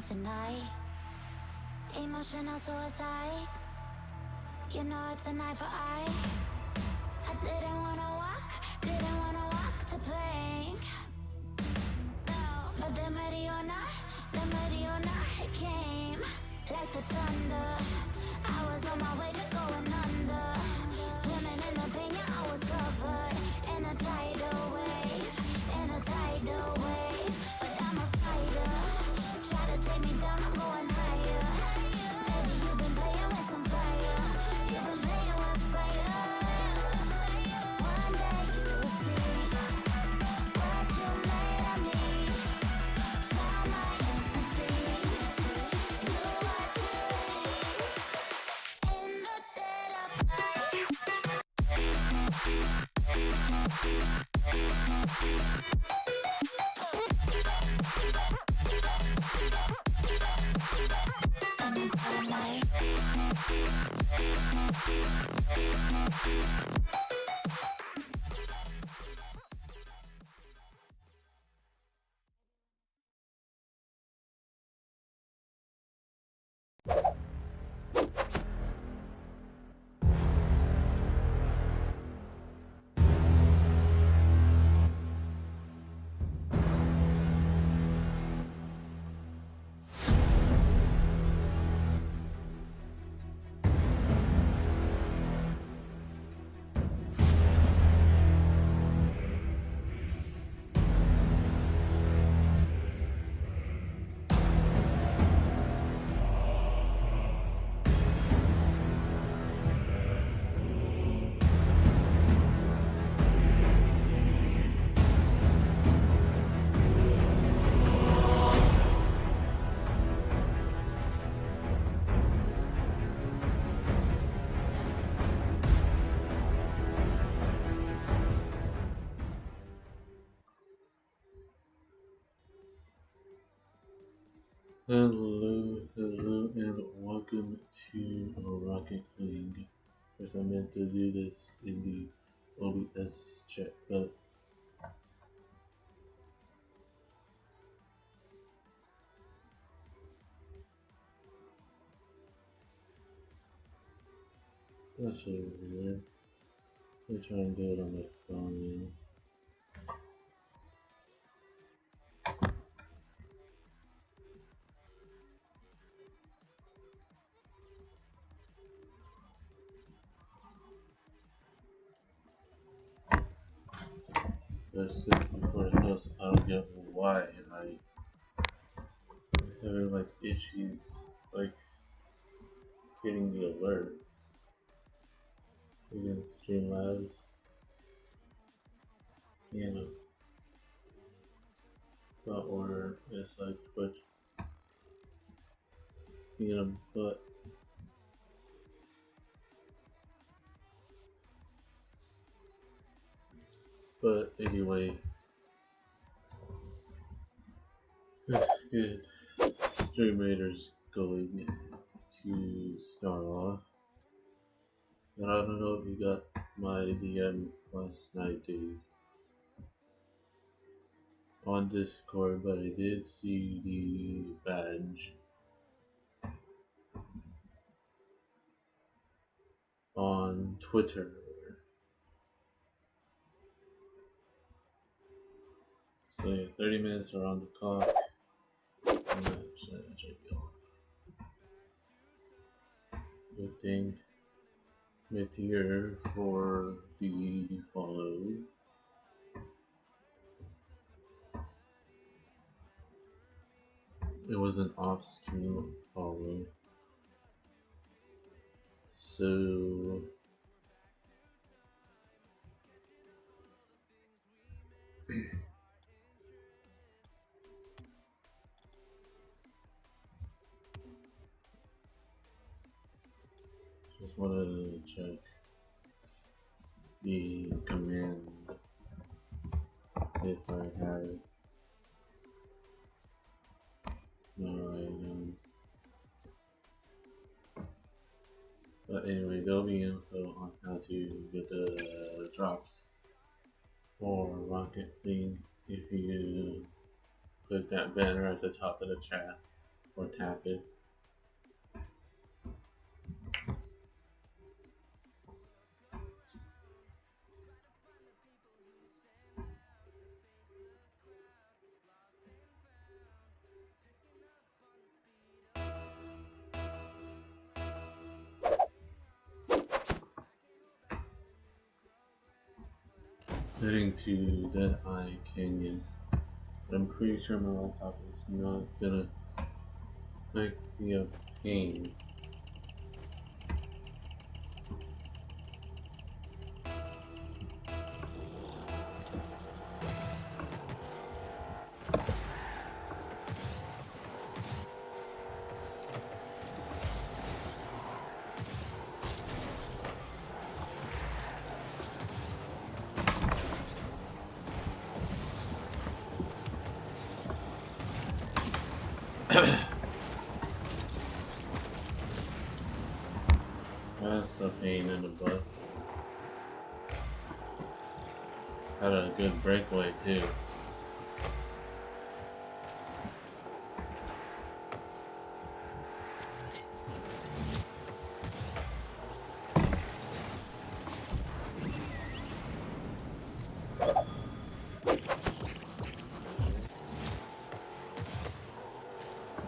Tonight, emotional suicide. You know it's a knife for eye. I didn't wanna walk the plank. No, but the Mariona, it came like the thunder. I was on my way to going under, swimming in the pain, yeah, I was covered in a tidal wave, but I'm a fighter. Try to take me down, I'm going higher. Baby, you've been playing with some fire. You've been playing with fire. One day you'll see what you made of me. Found my inner peace. You are peace in the dead of night. Hello, hello, and welcome to Rocket League. First, I meant to do this in the OBS chat, but that's really weird. Let me try and do it on my phone. That's it before it goes. I don't get why I having like issues like getting the alert. Again, Streamlabs, you know, order is like Twitch, but anyway, let's get Stream Raiders going to start off. And I don't know if you got my DM last night, Dave, on Discord, but I did see the badge on Twitter. So yeah, 30 minutes are on the clock. Good thing. With here for the follow. It was an off-stream follow. So just wanted to check the command if I had it. No, I don't. But anyway, there'll be info on how to get the drops for Rocket League if you click that banner at the top of the chat or tap it. Heading to Dead Eye Canyon. I'm pretty sure my laptop is not gonna make me a pain. That's a pain in the butt. Had a good breakaway too.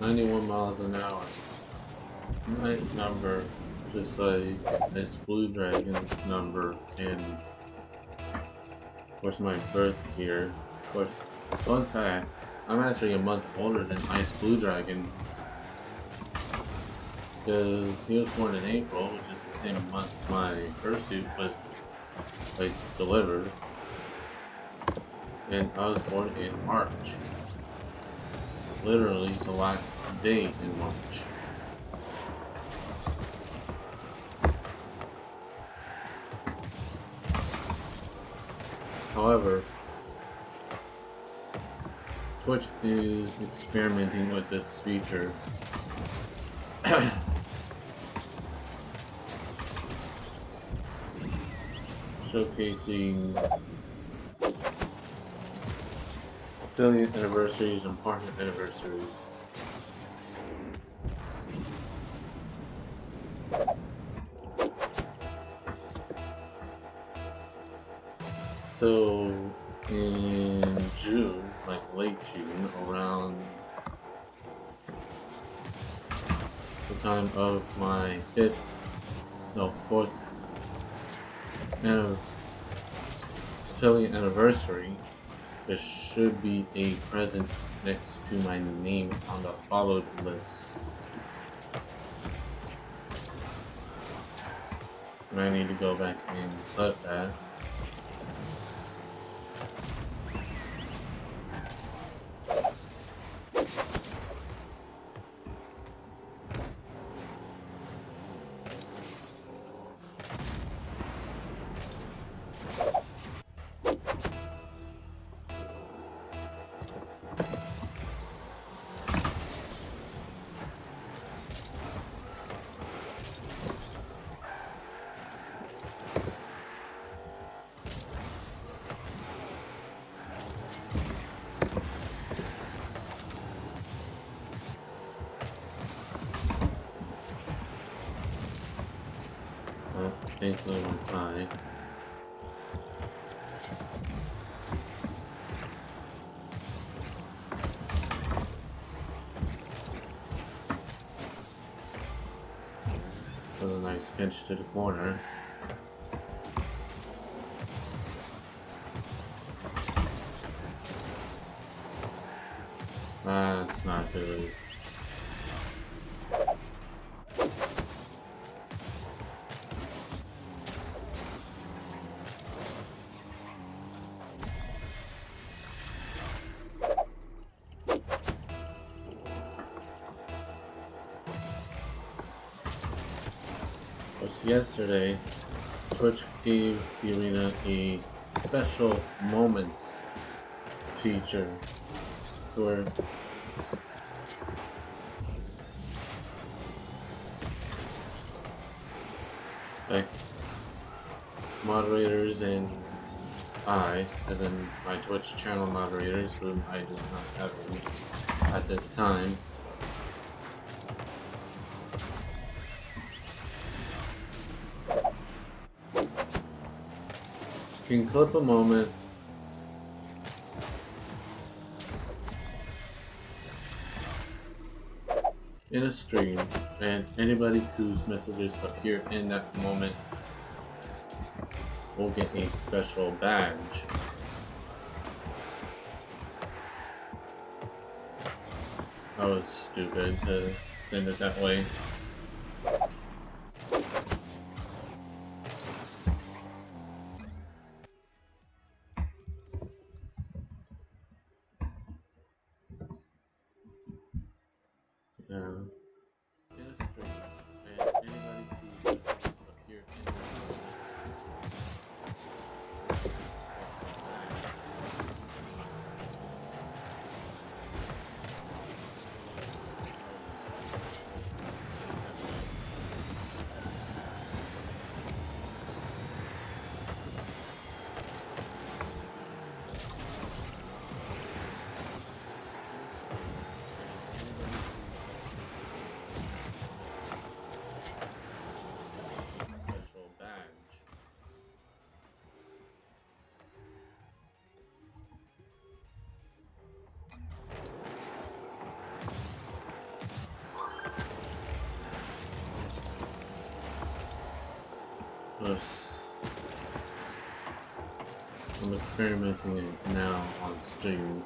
$91 miles an hour. Nice number, just like it's Blue Dragon's number and of course my birth year. Of course, fun fact, I'm actually a month older than Ice Blue Dragon because he was born in April, which is the same month my fursuit was like delivered, and I was born in March. Literally the last day in March. However, Twitch is experimenting with this feature. Showcasing affiliate anniversaries and partner anniversaries. So in June, like late June, around the time of my fourth affiliate anniversary, there should be a present next to my name on the followed list. And I need to go back and clip that. Thanks for the reply. With a nice pinch to the corner. That's not good. Yesterday, Twitch gave the arena a special moments feature where like moderators and I, as in my Twitch channel moderators, whom I do not have any at this time, can clip a moment in a stream, and anybody whose messages appear in that moment will get a special badge. I was stupid to send it that way. In a stream, and anybody whose messages appear in that moment special badge. Plus, I'm experimenting it now on stream.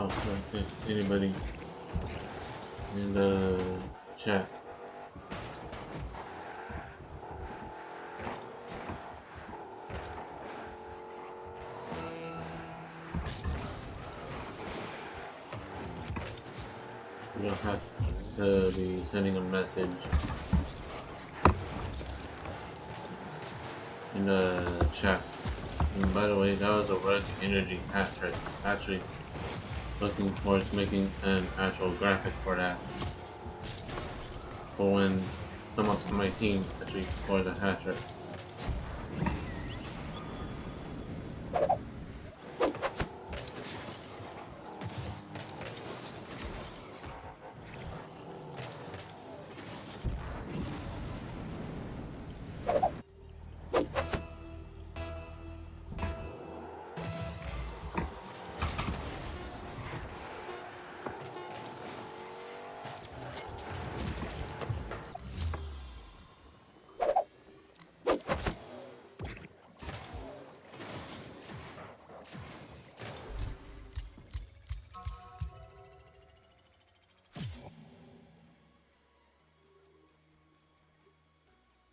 know if anybody in the chat. You don't have to be sending a message in the chat. And by the way, that was a Red Energy hat trick. Actually, looking towards making an actual graphic for that. For when someone from my team actually scores a hat trick.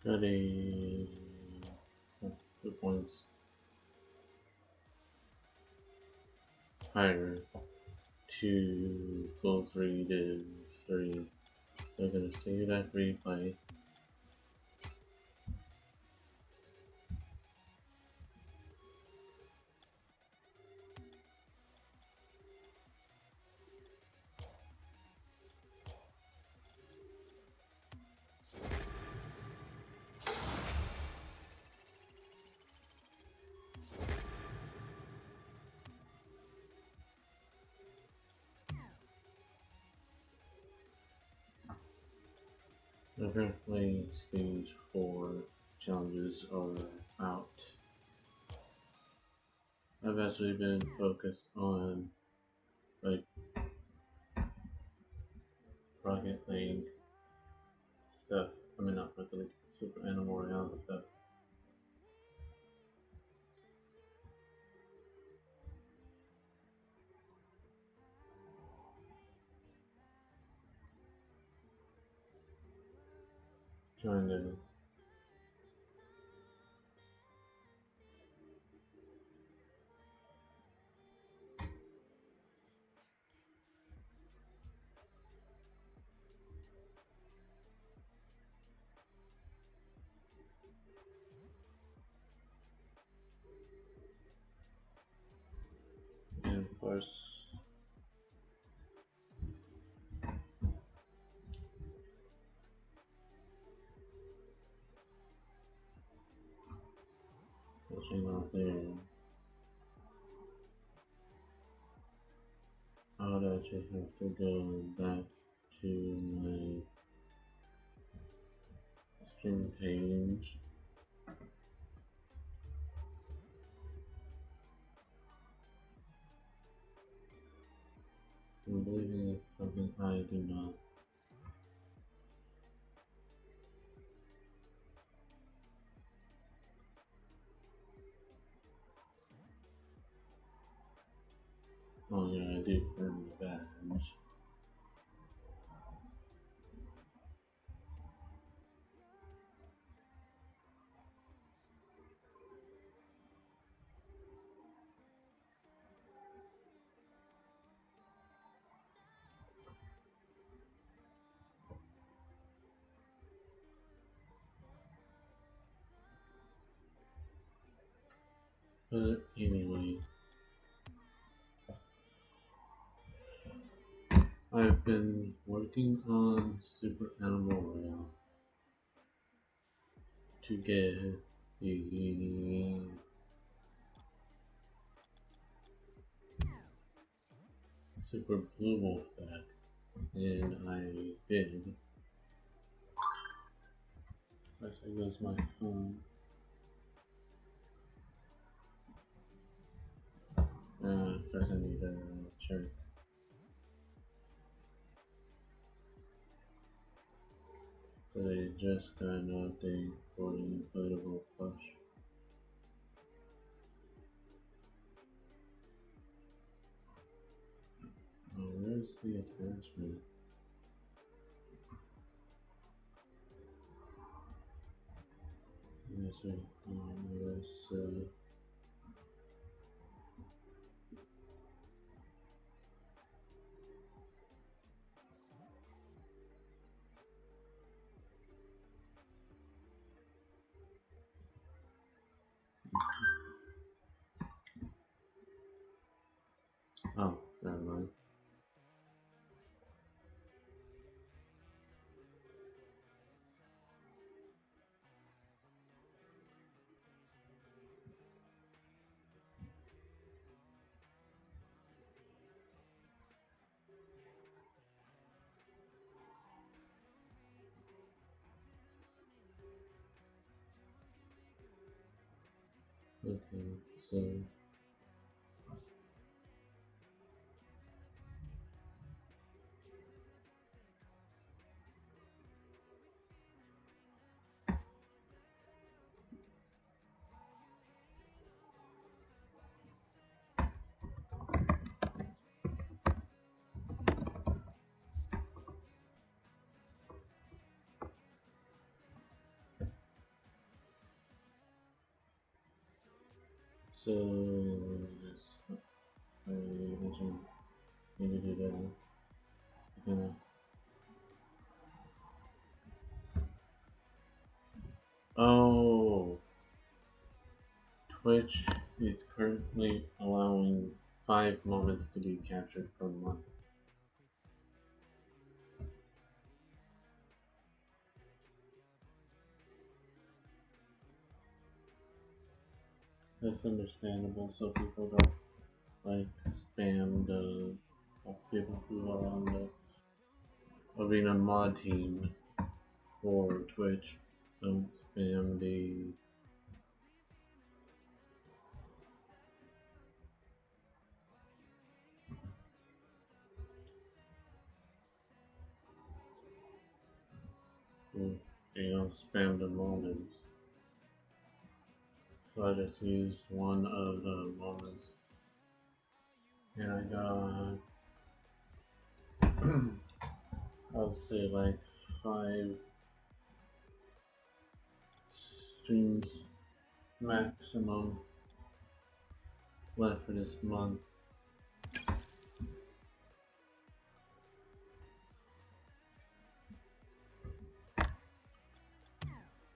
Got a 2 points higher to go 3 to 3. So I'm gonna save that replay. Apparently stage 4 challenges are out. I've actually been focused on like Rocket League stuff. I mean not Rocket League, Super Animal Royale stuff. Trying to and of course pushing out there. I would actually have to go back to my stream page. I'm believing it's something I do not. Oh yeah, I do earn the badge. But anyway, I've been working on Super Animal Royale to get the Super Blue Wolf back, and I did. First, there goes my phone. First, I need to check. But I just got an update for the inflatable plush. Where's the attachment? Yes, oh, never mind. Okay, so this I mentioned maybe do that. Yeah. Oh, Twitch is currently allowing 5 moments to be captured per month. That's understandable, so people don't like spam the people who are on the Arena mod team for Twitch. Don't spam the spam the moments. So I just used one of the moments, and I got I'll say like 5 streams maximum left for this month.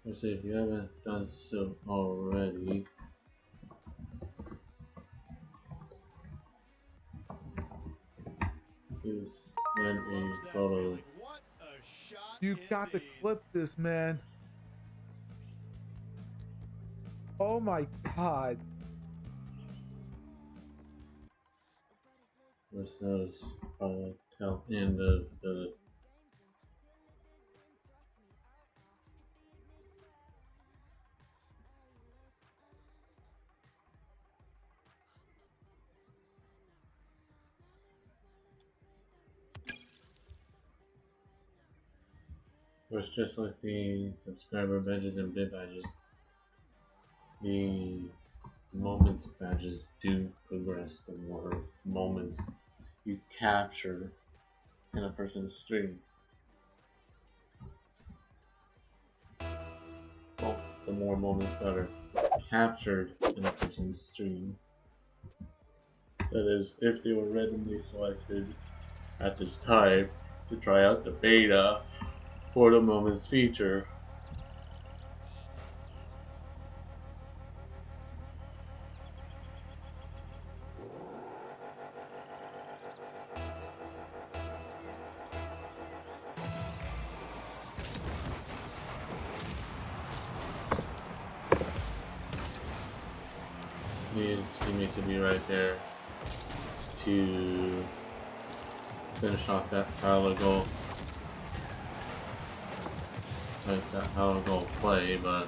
Let's see if you haven't done so already. Please send a photo. You got to clip this, man. Oh my god. This is probably tail end of the it's just like the subscriber badges and bit badges. The moments badges do progress the more moments you capture in a person's stream. Well, the more moments that are captured in a person's stream. That is, if they were randomly selected at this time to try out the beta for the moments feature. You need to be right there to finish off that pile of goal. Like that pile of goal play, but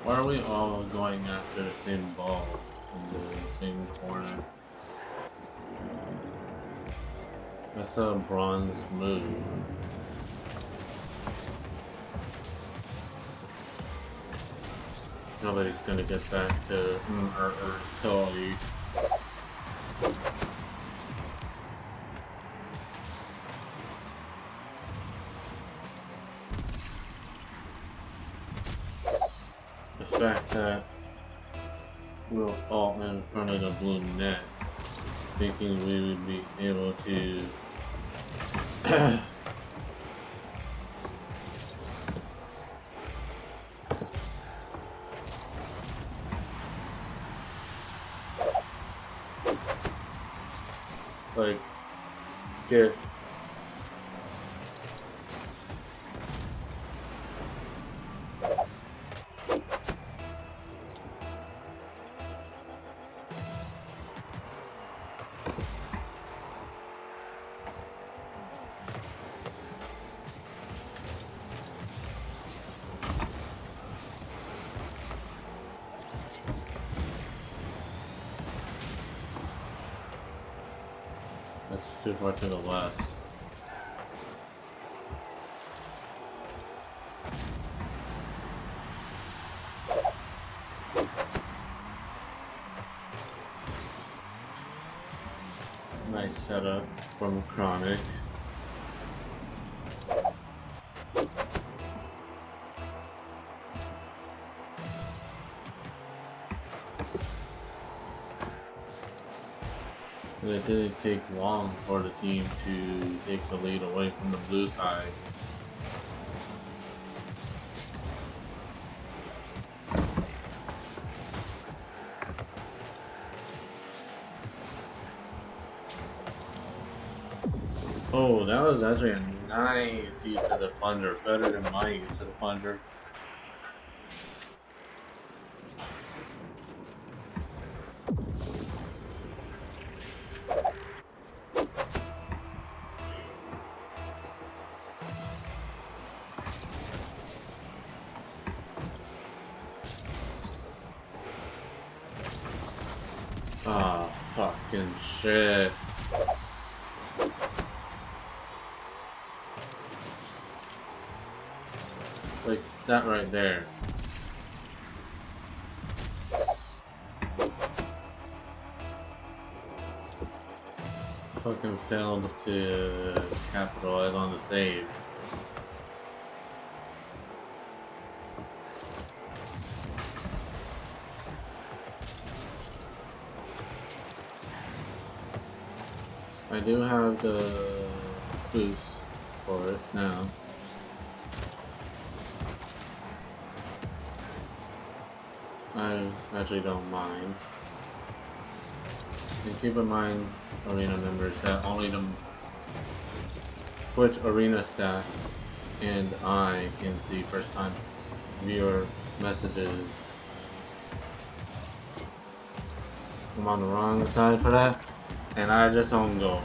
why are we all going after the same ball in the same corner? That's a bronze move. Nobody's gonna get back to Cody. The fact that we're all in front of the blue net, thinking we would be able to like get that's too far to the left. Nice setup from Chronic. And it didn't take long for the team to take the lead away from the blue side. Oh, that was actually a nice use of the plunger, better than my use of the plunger. Ah, fucking shit. Like, that right there. Fucking failed to capitalize on the save. I do have the boost for it now. I actually don't mind. And keep in mind, arena members, that only the Twitch arena staff and I can see first time viewer messages. I'm on the wrong side for that, and I just own gold.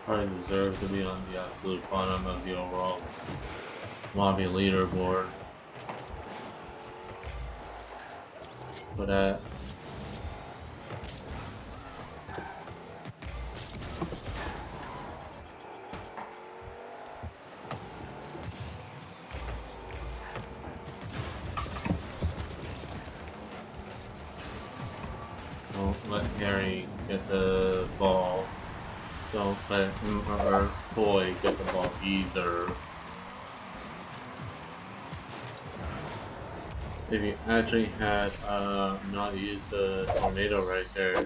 Probably deserve to be on the absolute bottom of the overall lobby leaderboard. For that. Don't let Harry get the ball. Don't let or Toy get the ball either. If you actually had not used the tornado right there,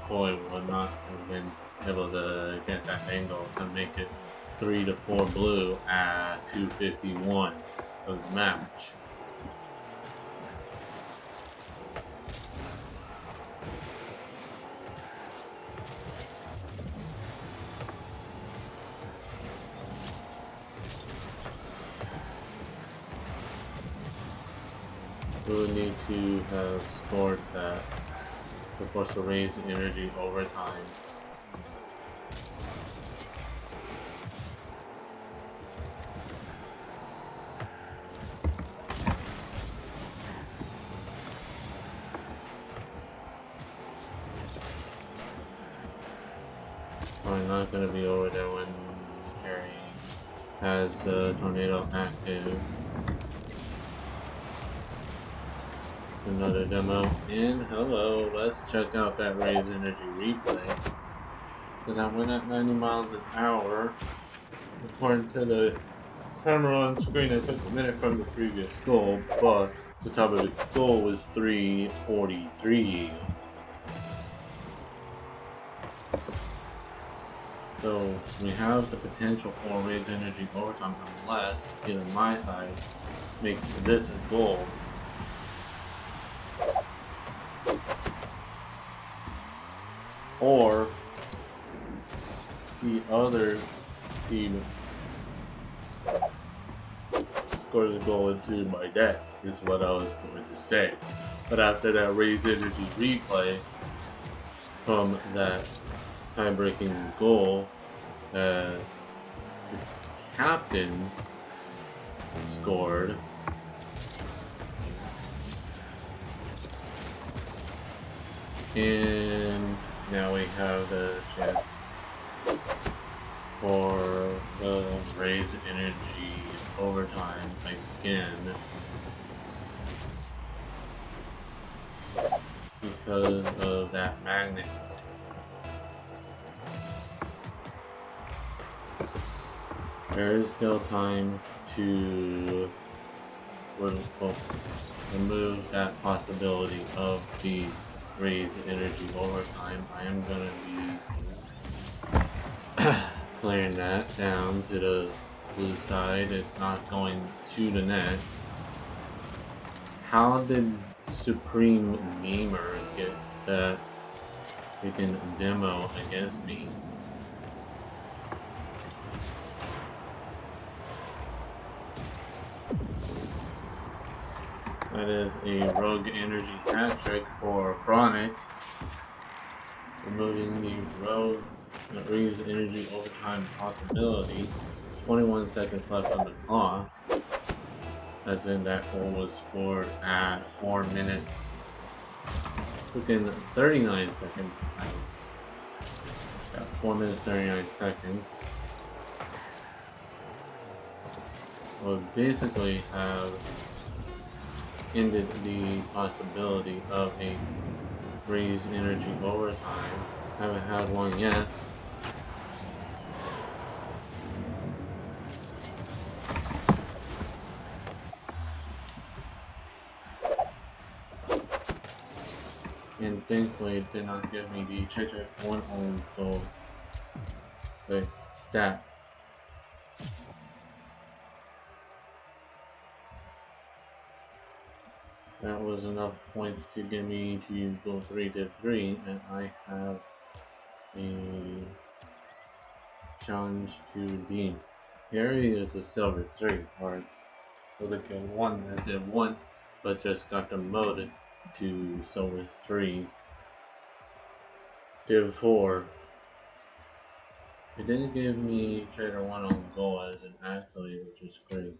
Koi would not have been able to get that angle to make it 3 to 4 blue at 2:51 of the match. We would need to have scored that to force to raise the energy over time. probably not going to be over there when Harry has the tornado active. Another demo. And hello, let's check out that Raise Energy replay. Because I went at 90 miles an hour. According to the timer on screen, I took a minute from the previous goal, but the top of the goal was 3:43. So we have the potential for Raise Energy overtime unless either my side makes this a goal. Or the other team scores a goal into my net, is what I was going to say. But after that Raise Energy replay from that tie-breaking goal, the captain scored. And now we have the chance for the Raise Energy overtime again, because of that magnet. There is still time to remove that possibility of the Raise Energy overtime. I am going to be clearing that down to the blue side. It's not going to the net. How did Supreme Gamer get that freaking demo against me? That is a Rogue Energy hat trick for Chronic. Removing the Rogue Raise Energy overtime possibility. 21 seconds left on the clock. As in, that goal was scored at 4 minutes. Within 39 seconds. Got 4 minutes 39 seconds. We'll basically have ended the possibility of a Raise Energy overtime. Haven't had one yet. And thankfully it did not give me the check one own goal. The stat. That was enough points to get me to go 3-3, and I have a challenge to redeem. Harry is a silver 3 card. So the guild 1 that did 1, but just got demoted to silver 3. Div 4. It didn't give me Trader 1 on goal as an athlete, which is great.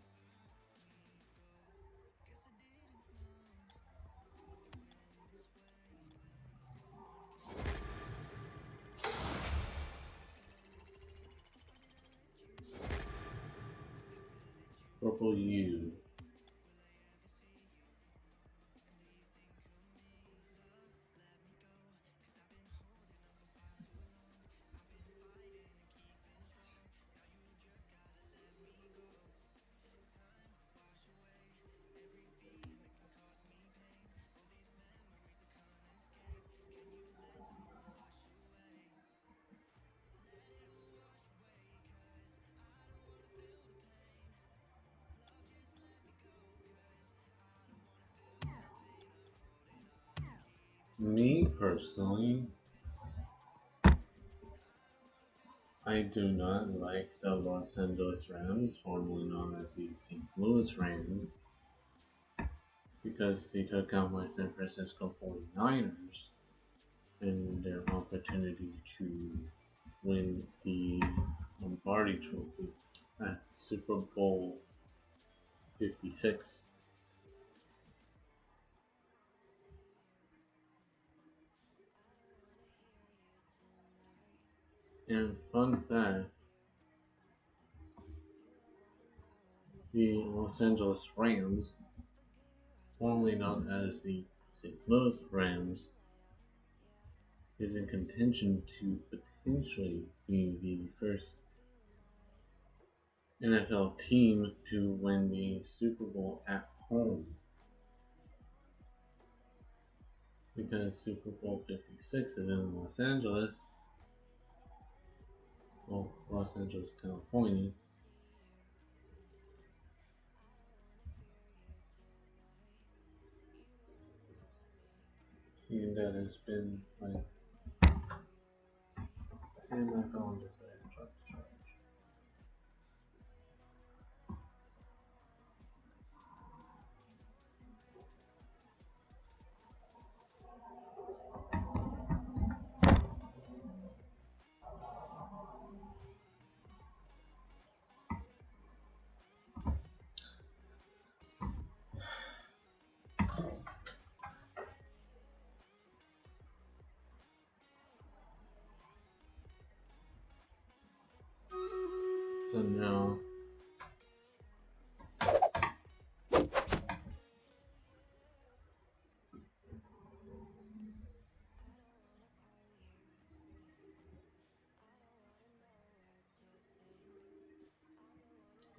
Purple U. Me personally, I do not like the Los Angeles Rams, formerly known as the St. Louis Rams, because they took out my San Francisco 49ers in their opportunity to win the Lombardi Trophy at Super Bowl 56. And fun fact, the Los Angeles Rams, formerly known as the St. Louis Rams, is in contention to potentially be the first NFL team to win the Super Bowl at home. Because Super Bowl 56 is in Los Angeles, well, Los Angeles, California. Seeing that it's been like, and my phone just like dropped the charge. So now,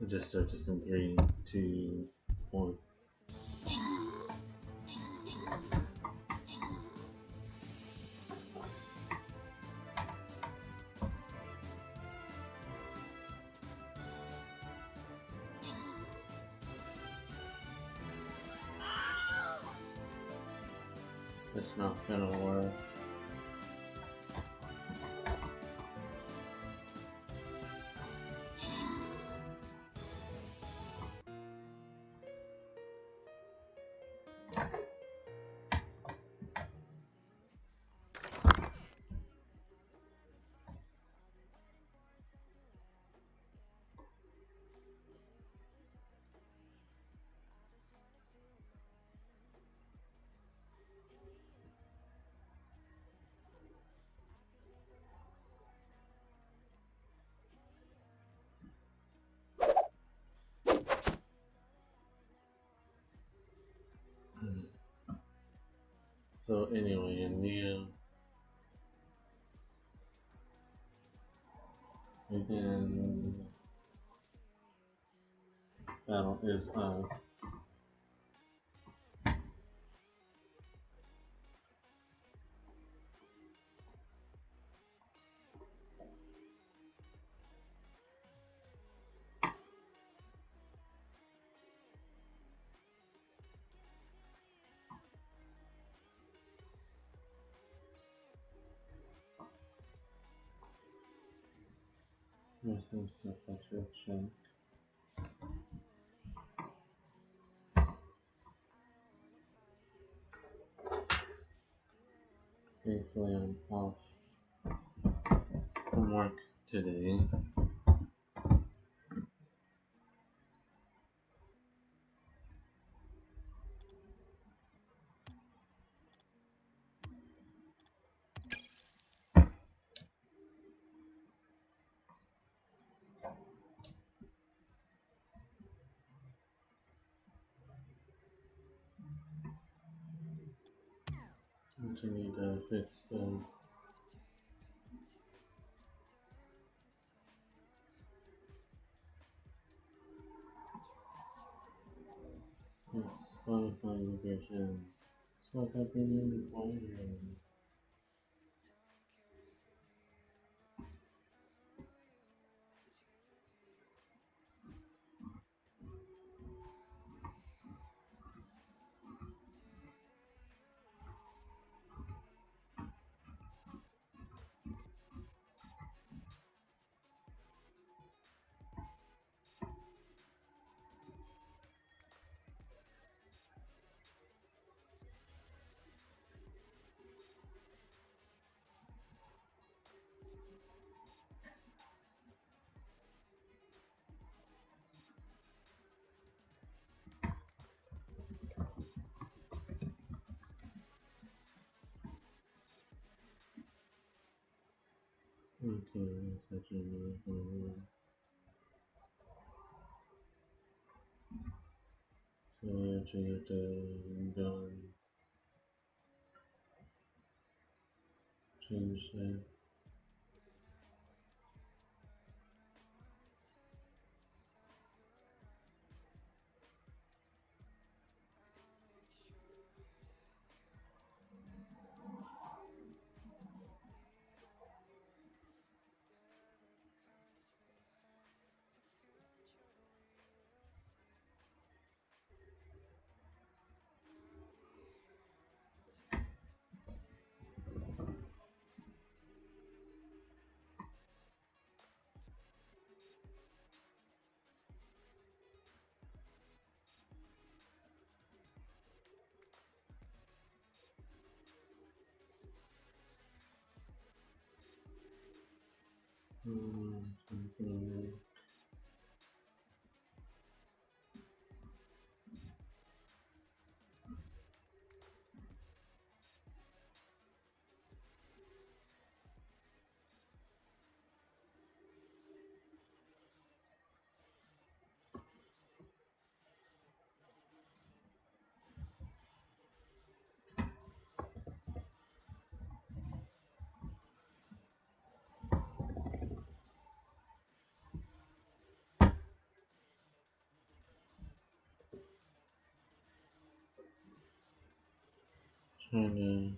I just start this in 3, 2, 1. It's not gonna work. So anyway, in the weekend battle is there's some stuff I should check. Thankfully, I'm off from work today. I need to fix the Spotify integration. Spotify Premium required. Okay, that's actually really so I actually have to go and change that. Something. Trying to.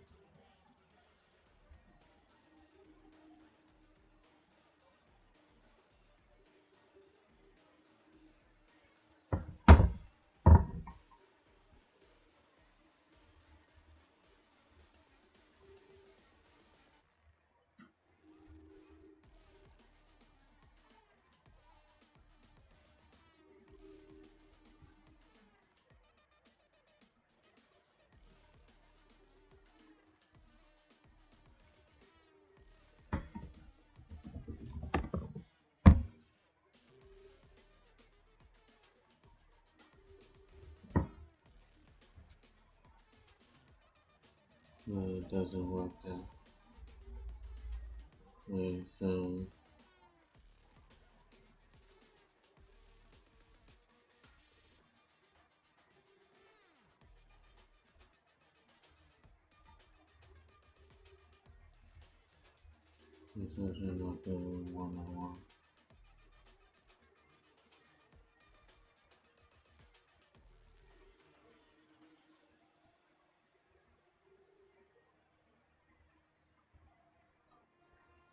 No, it doesn't work that way, so. This doesn't work the one I want.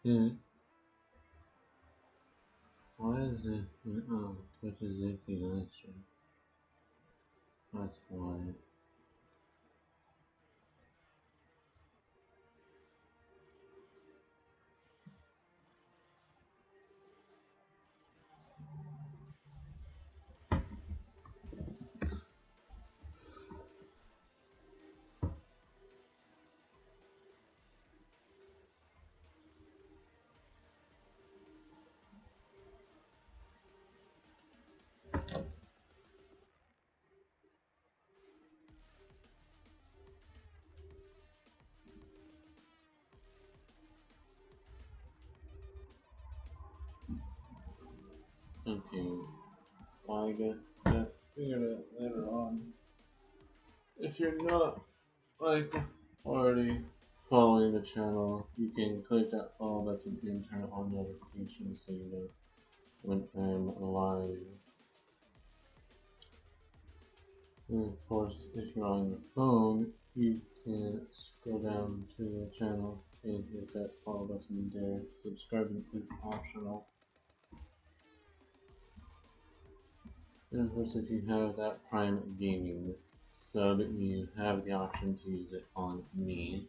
Yeah. Why is it? Oh, Twitch is iffy live stream. That's why. Okay. I get that figured out later on. If you're not like already following the channel, you can click that follow button and turn on notifications so you know when I'm live. And of course, if you're on your phone, you can scroll down to the channel and hit that follow button there. Subscribing is optional. And of course, if you have that Prime Gaming sub, you have the option to use it on me.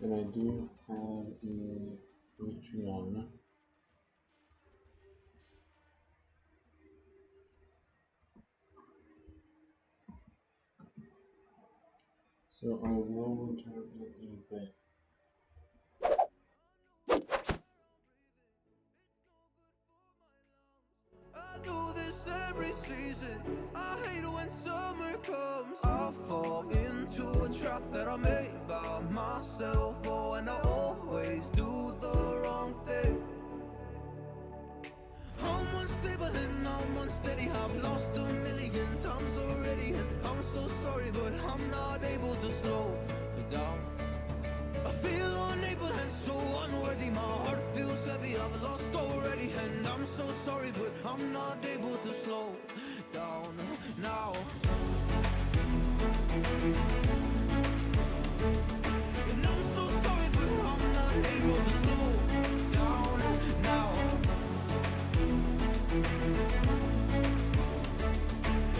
And I do have a Patreon. So I will return it in a bit. I do this every season. I hate it when summer comes. I fall into a trap that I made by myself. now I'm unsteady. I've lost a million times already, and I'm so sorry, but I'm not able to slow down. I feel unable and so unworthy. My heart feels heavy. I've lost already, and I'm so sorry, but I'm not able to slow down now. And I'm so sorry, but I'm not able to slow down now.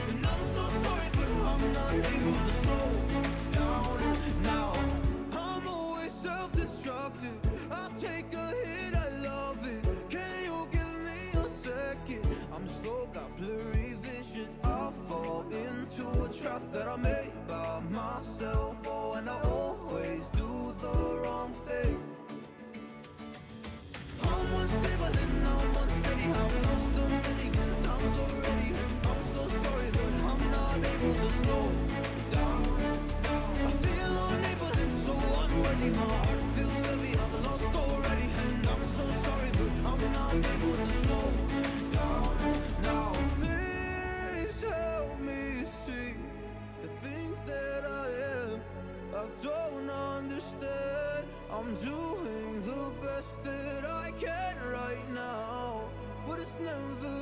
And I'm so sorry, but I'm not able to slow down now. I'm always self-destructive. I take a hit, I love it. Can you give me a second? I'm slow, got blurry vision. I fall into a trap that I made by myself. Oh, and I always do the wrong thing. I'm unstable and I'm unsteady. I've lost a million times already. I'm so sorry, but I'm not able to slow down. I feel unable and so unworthy. My heart feels heavy. I've lost already, and I'm so sorry, but I'm not able to slow down now. Please help me see the things that I am. I don't understand. I'm doing the best that I can right now, but it's never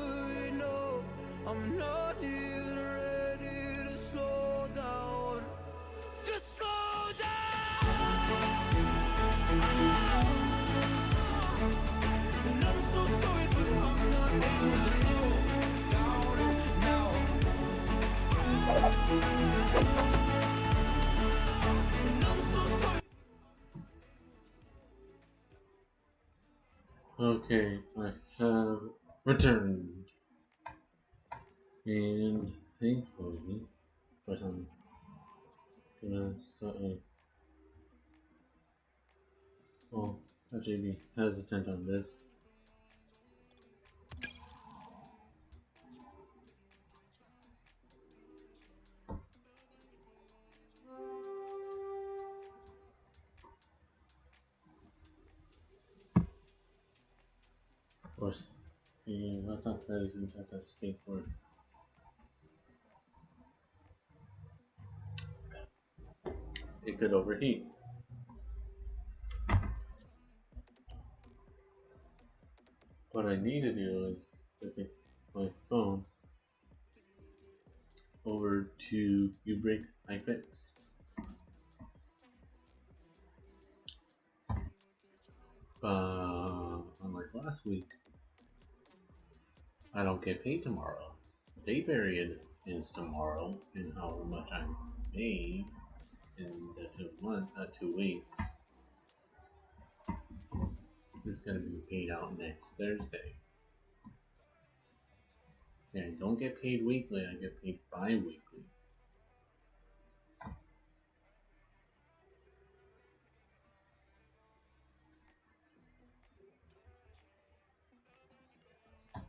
enough. I'm not even ready to slow down. Just slow down. And I'm so sorry, but I'm not able to slow down now. And I'm so sorry. Okay, I have returned. And thankfully, of course I'm gonna slightly, well, actually be hesitant on this. Of course, the laptop that is inside that skateboard. It could overheat. What I need to do is to take my phone over to Ubreak iFix. Unlike last week, I don't get paid tomorrow. The pay period is tomorrow, and however much I'm paid in the 2 weeks is going to be paid out next Thursday. See, I don't get paid weekly, I get paid bi-weekly.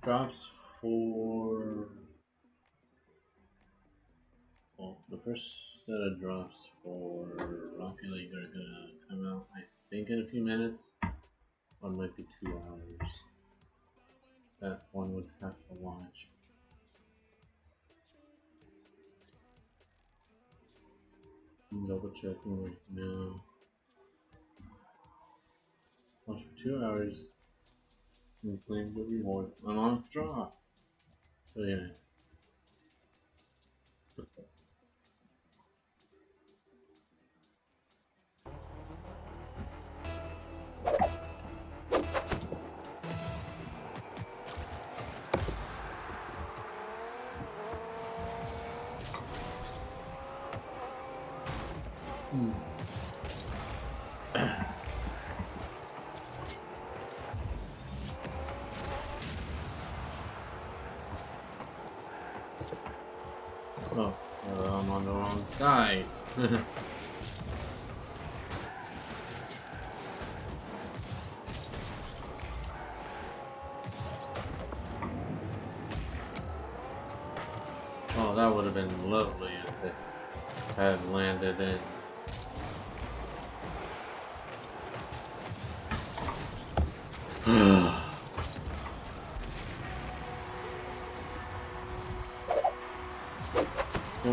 Drops for, well, the first set of drops for Rocket League are gonna come out, I think, in a few minutes. One might be 2 hours. That one would have to watch. I'm double checking right now. Watch for 2 hours and claim the reward. I'm on drop. So yeah. Oh, I'm on the wrong side. Oh, that would have been lovely if it had landed in.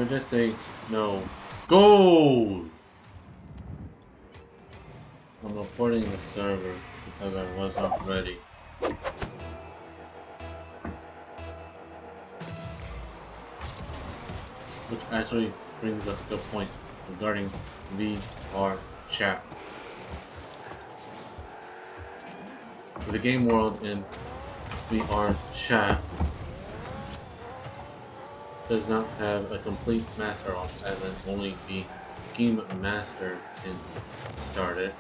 we just say no. Gold! I'm reporting the server because I was not ready. Which actually brings us to a point regarding VR chat. For the game world in VR chat does not have a complete master off, as in only the game master can start it.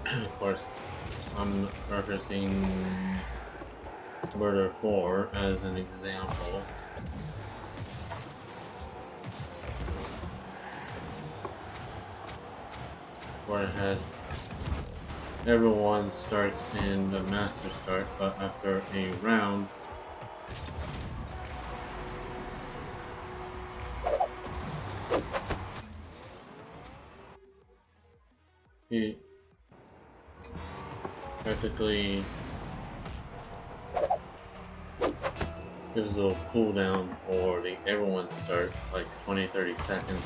Of course, I'm referencing Murder 4 as an example. Where it has everyone starts in the master start, but after a round, it practically gives a little cooldown for the everyone start, like 20-30 seconds.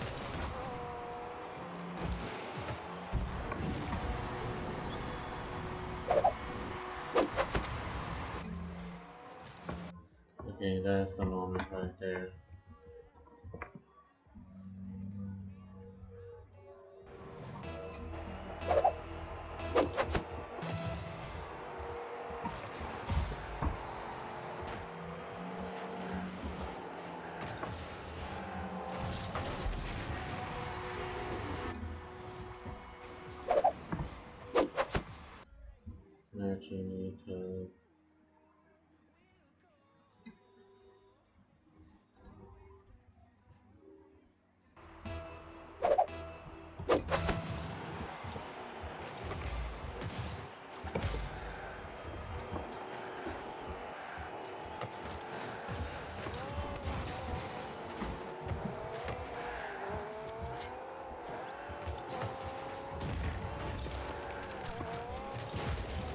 Okay, that's a moment right there. I actually need to.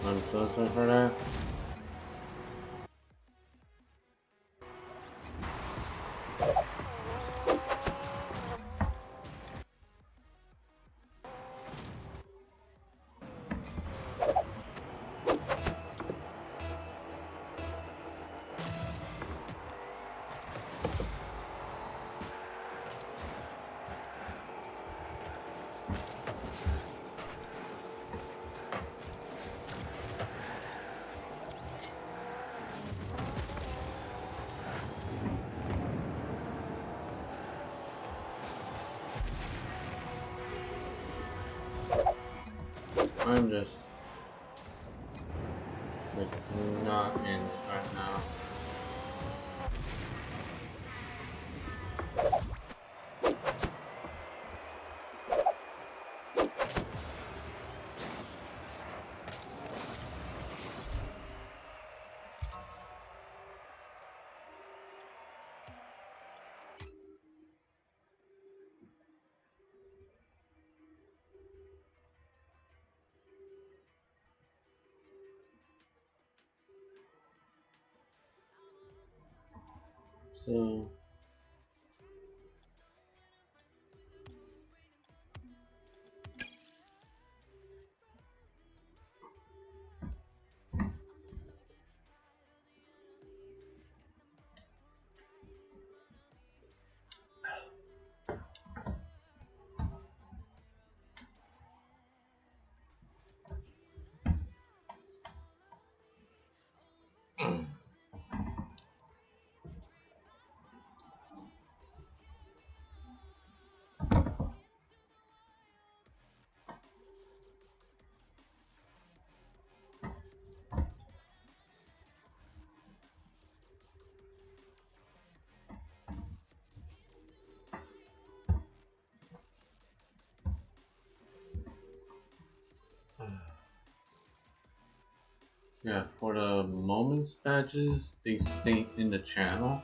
I'm so sorry for that. I'm just like not in it right now. So yeah, for the moments badges, they stay in the channel.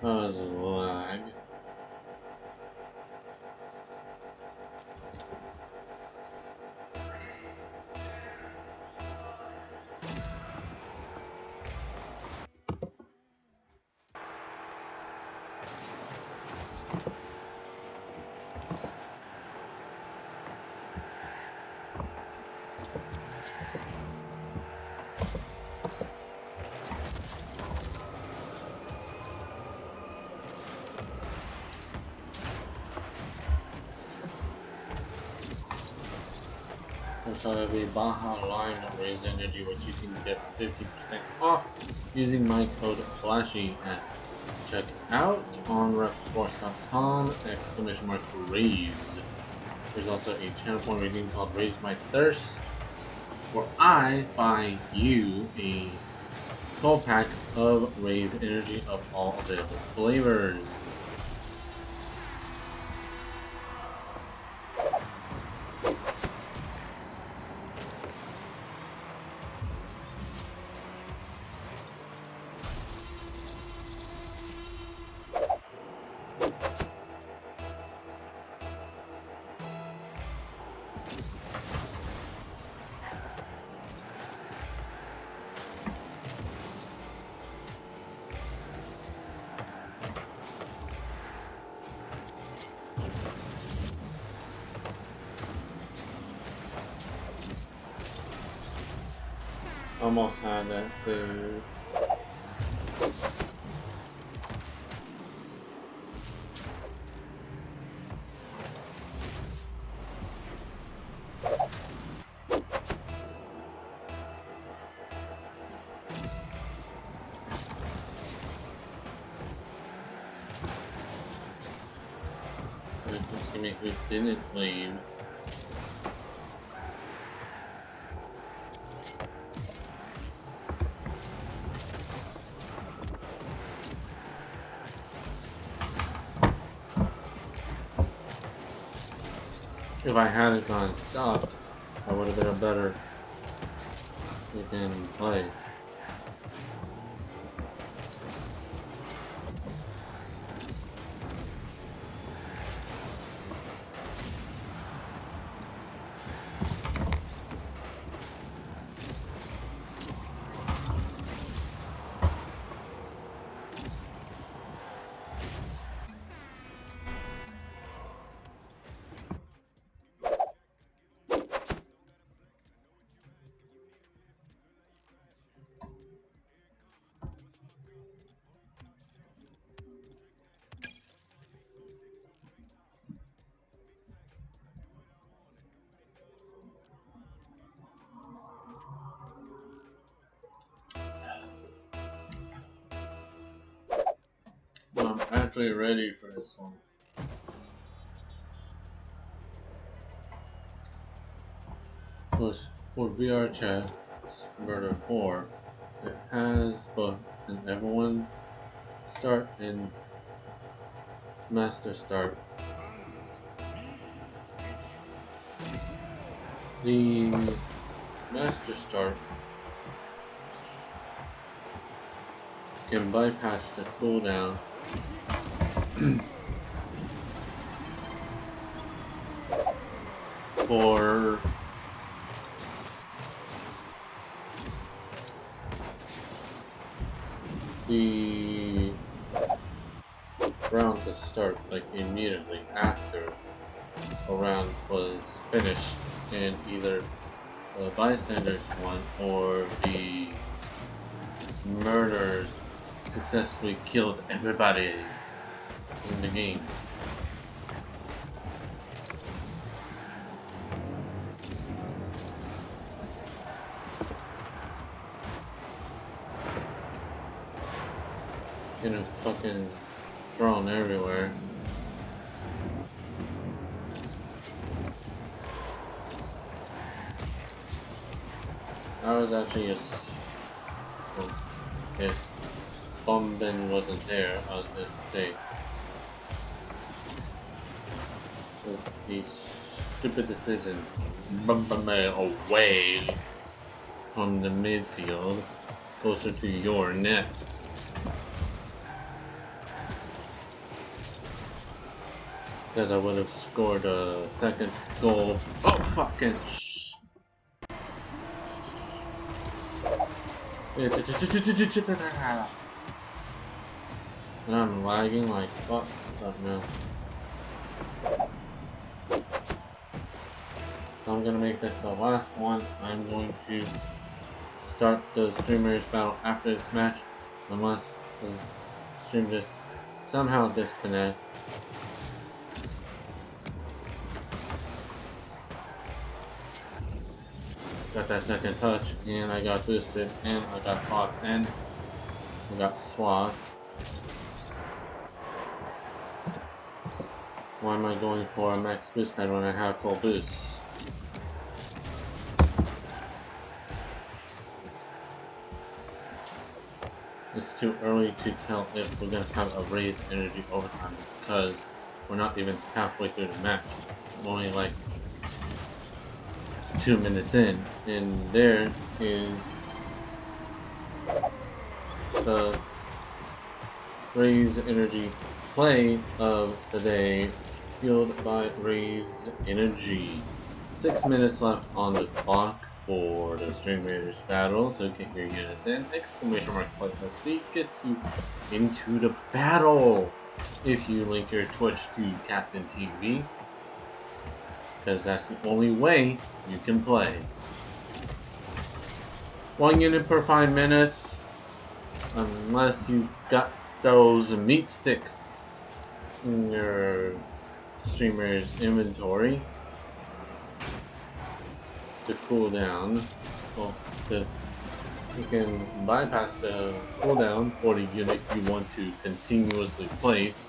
Oh, there's a lag. So the Baja line raise energy, which you can get 50% off using my code FLASHY at checkout on refforce.com !raise. There's also a channel point redeem called Raise My Thirst, where I buy you a 12 pack of Raise Energy of all available flavors. Almost had that food. Who didn't leave. If I hadn't gone stopped, I would have been a better freaking play. I'm actually ready for this one. For VR chat, Murder 4, it has both an everyone start and master start. The master start can bypass the cooldown for the round to start, like immediately after a round was finished and either the bystanders won or the murderers successfully killed everybody in the game. Getting fucking thrown everywhere. I was actually just, if Bombin wasn't there, I was gonna say was the stupid decision. Bombin away from the midfield, closer to your net. Because I would have scored a second goal. Oh, fucking sh. And I'm lagging like fuck. Fuck no. So I'm gonna make this the last one. I'm going to start the streamers battle after this match, unless the stream just somehow disconnects. Got that second touch, and I got boosted, and I got caught, and I got swapped. Why am I going for a max boost pad when I have full boost? It's too early to tell if we're going to have a raised energy overtime because we're not even halfway through the match. We're only like 2 minutes in, and there is the raised energy play of the day, fueled by raised energy. 6 minutes left on the clock for the Stream Raiders battle, so get your units in. Exclamation mark play C gets you into the battle if you link your Twitch to Captain TV, because that's the only way you can play. 1 unit per 5 minutes, unless you got those meat sticks in your streamer's inventory to cool down. Well, you can bypass the cooldown for the unit you want to continuously place.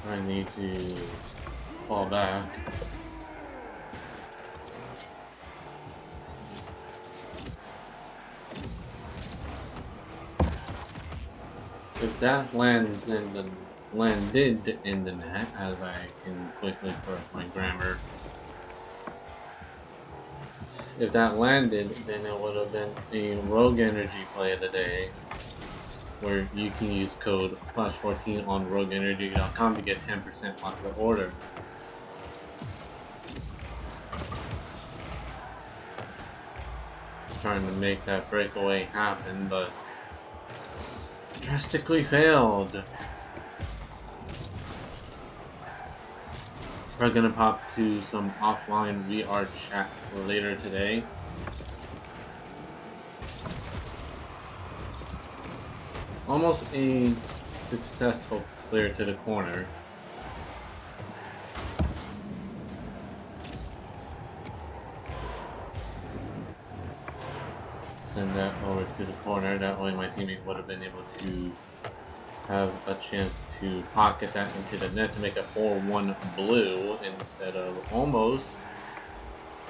I need to fall back. If that landed in the net, as I can quickly correct my grammar, if that landed, then it would have been a rogue energy play of the day, where you can use code FLASH14 on rogueenergy.com to get 10% off the order. Trying to make that breakaway happen, but drastically failed. We're gonna pop to some offline VR chat later today. Almost a successful clear to the corner. Send that over to the corner, that way my teammate would have been able to have a chance to pocket that into the net to make a 4-1 blue instead of almost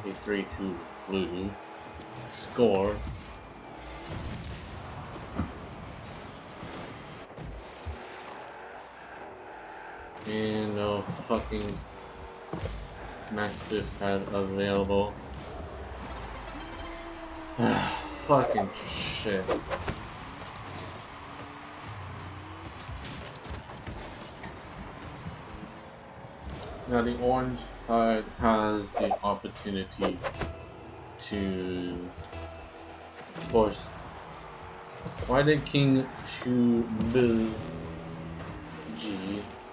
a 3-2 blue score. And no fucking max boost pad available. Fucking shit. Now the orange side has the opportunity to force. Why did King 2BG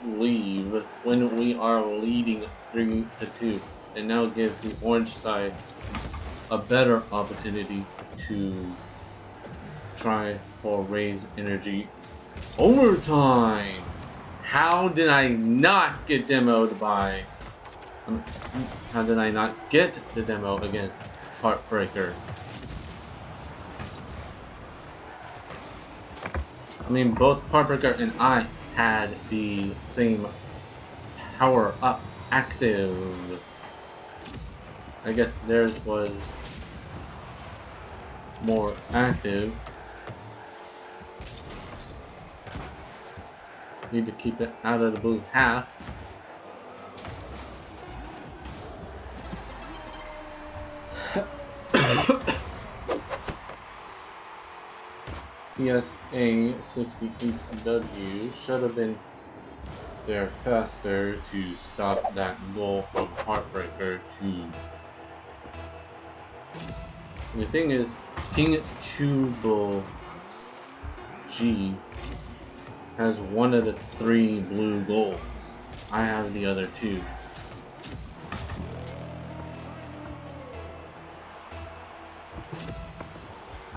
leave when we are leading 3-2? It now gives the orange side a better opportunity to try for raise energy overtime. How did I not get demoed by? How did I not get the demo against Heartbreaker? I mean, both Heartbreaker and I had the same power up active. I guess theirs was more active. Need to keep it out of the blue half. CSA 68W should have been there faster to stop that goal from Heartbreaker to. The thing is, King Tubal G has one of the 3 blue goals. I have the other 2.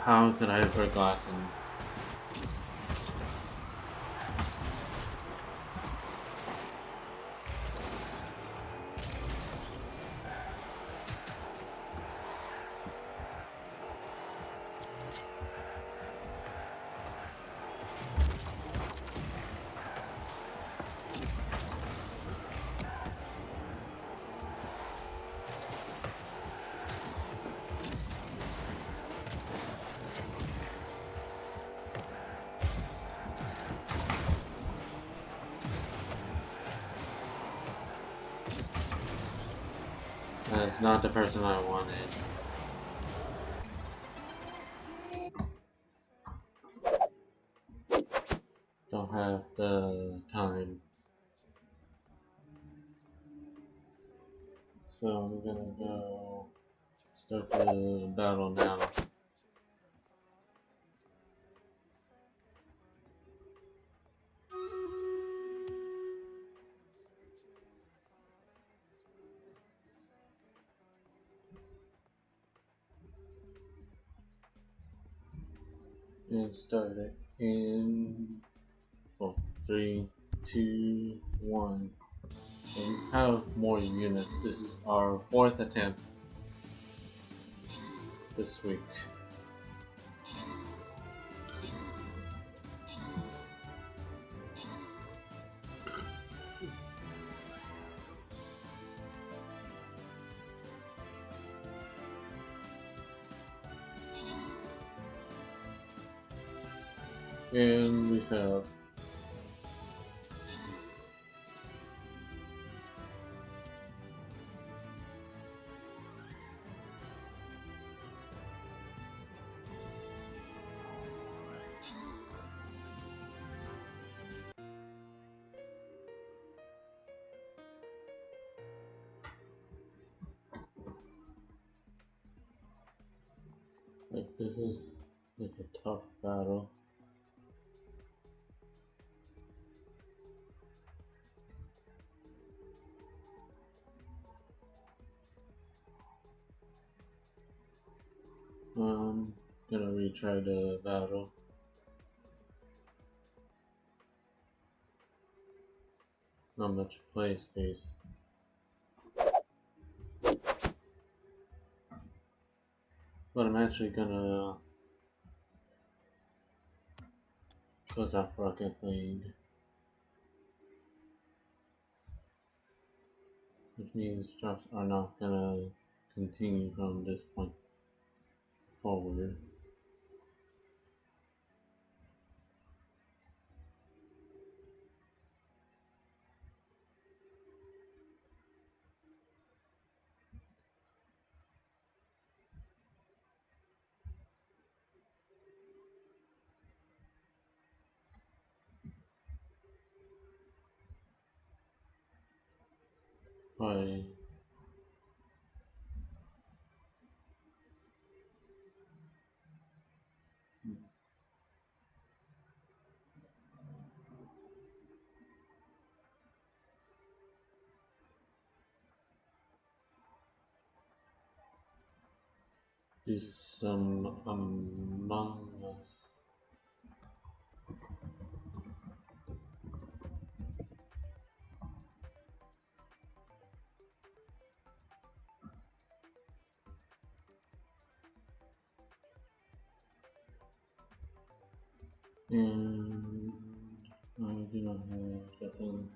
How could I have forgotten? That's not the person I wanted. Don't have the time. So I'm gonna go start the battle now. And start it in 4, 3, 2, 1. And have more units. This is our 4th attempt this week. And we failed. Like, this is like a tough battle. Gonna retry the battle. Not much play space. But I'm actually gonna close off Rocket League. Which means drops are not gonna continue from this point forward. By do some Among Us. And I do not have the thing.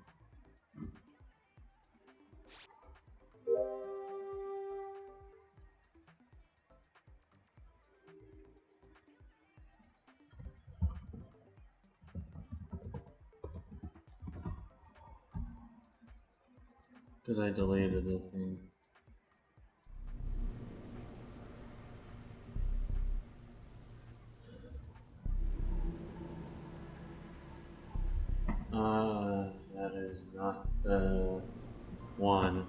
Because I deleted the thing. That is not the one.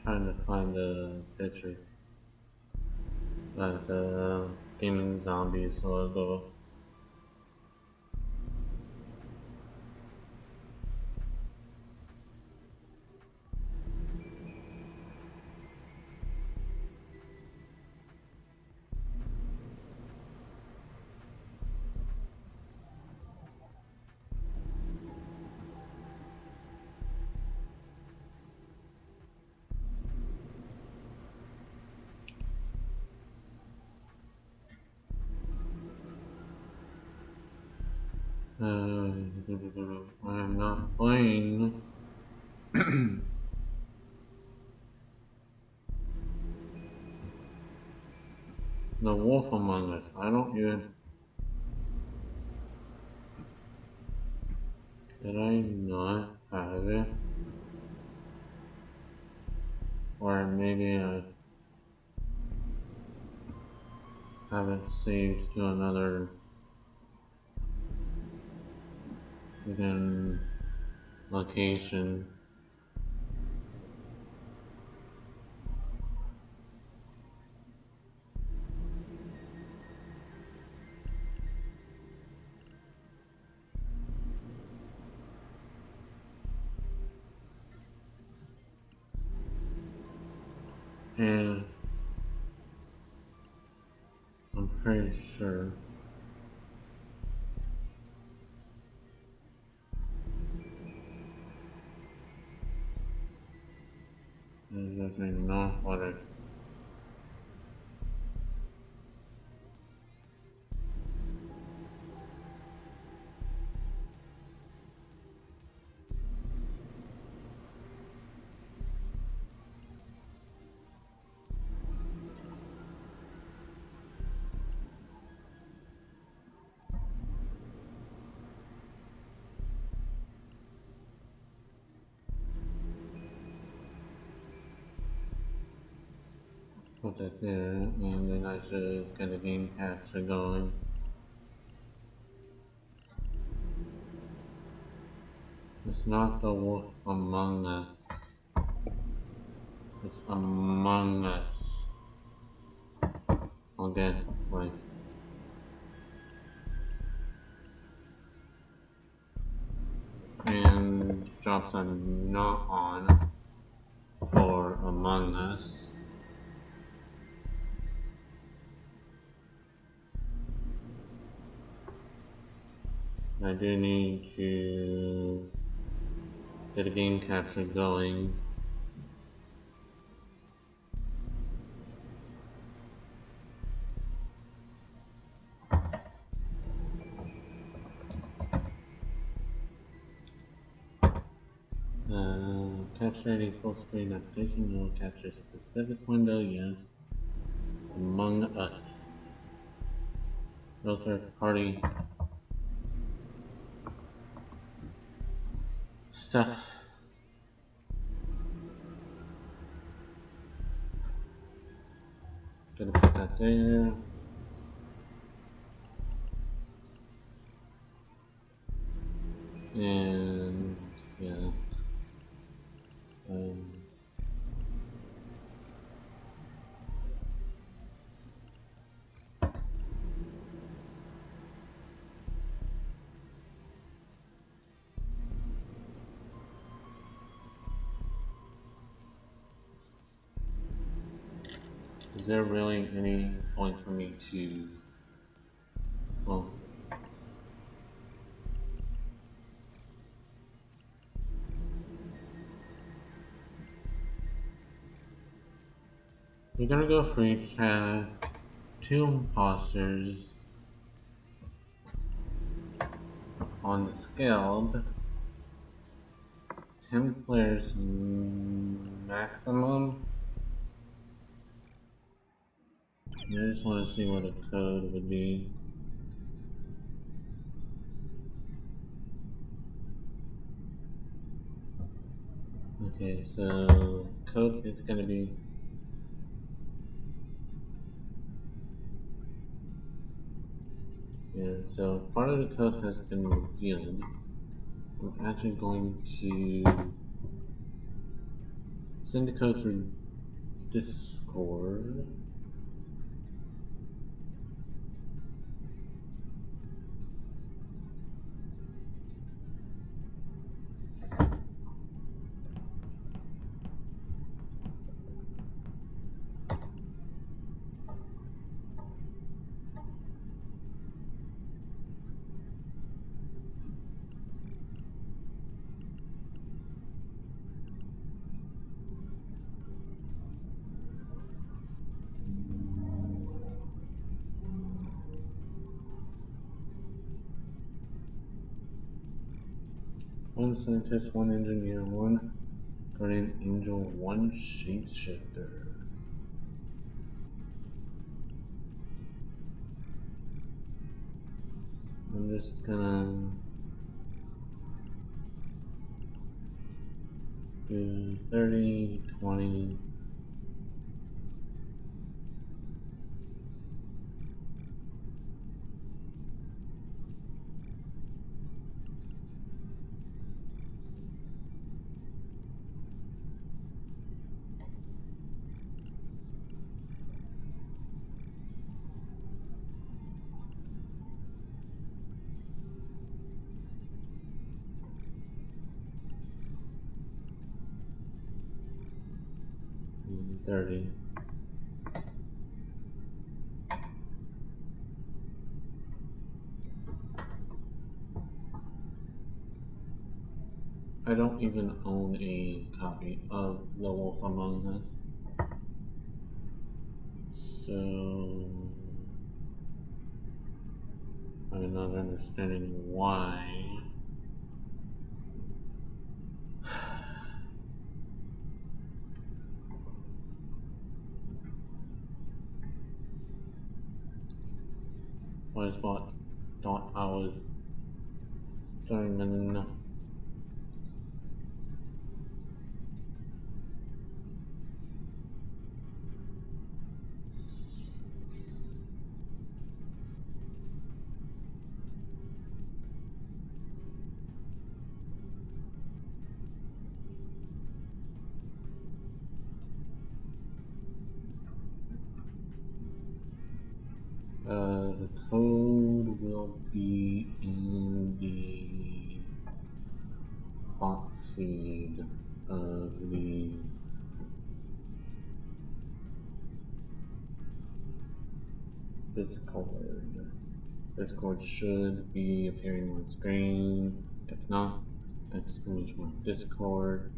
Trying to find the picture. But the Gaming Zombies logo. I'm not playing. The Wolf Among Us. I don't even. Did I not have it? Or maybe I have it saved to another again location. And I'm pretty sure there's definitely not what I. Put that there, and then I should get a game capture going. It's not the Wolf Among Us. It's Among Us. I'll get like and drops are not on for Among Us. I do need to get a game capture going. Capture any full screen application will capture specific window, yes. Among Us. Those are party stuff. Gonna put that there. And yeah. Is there really any point for me to, well, we're gonna go for each have 2 imposters on the scaled, 10 players maximum. I just want to see what the code would be. Okay, so code is going to be so part of the code has been revealed. I'm actually going to send the code through Discord. One scientist, one engineer, one guardian angel, one shapeshifter. I'm just gonna do 30, 20. And 30. I don't even own a copy of The Wolf Among Us. So I'm not understanding why. I just thought I was doing enough. The code will be in the bot feed of the Discord. Discord should be appearing on screen. If not, exclamation mark Discord.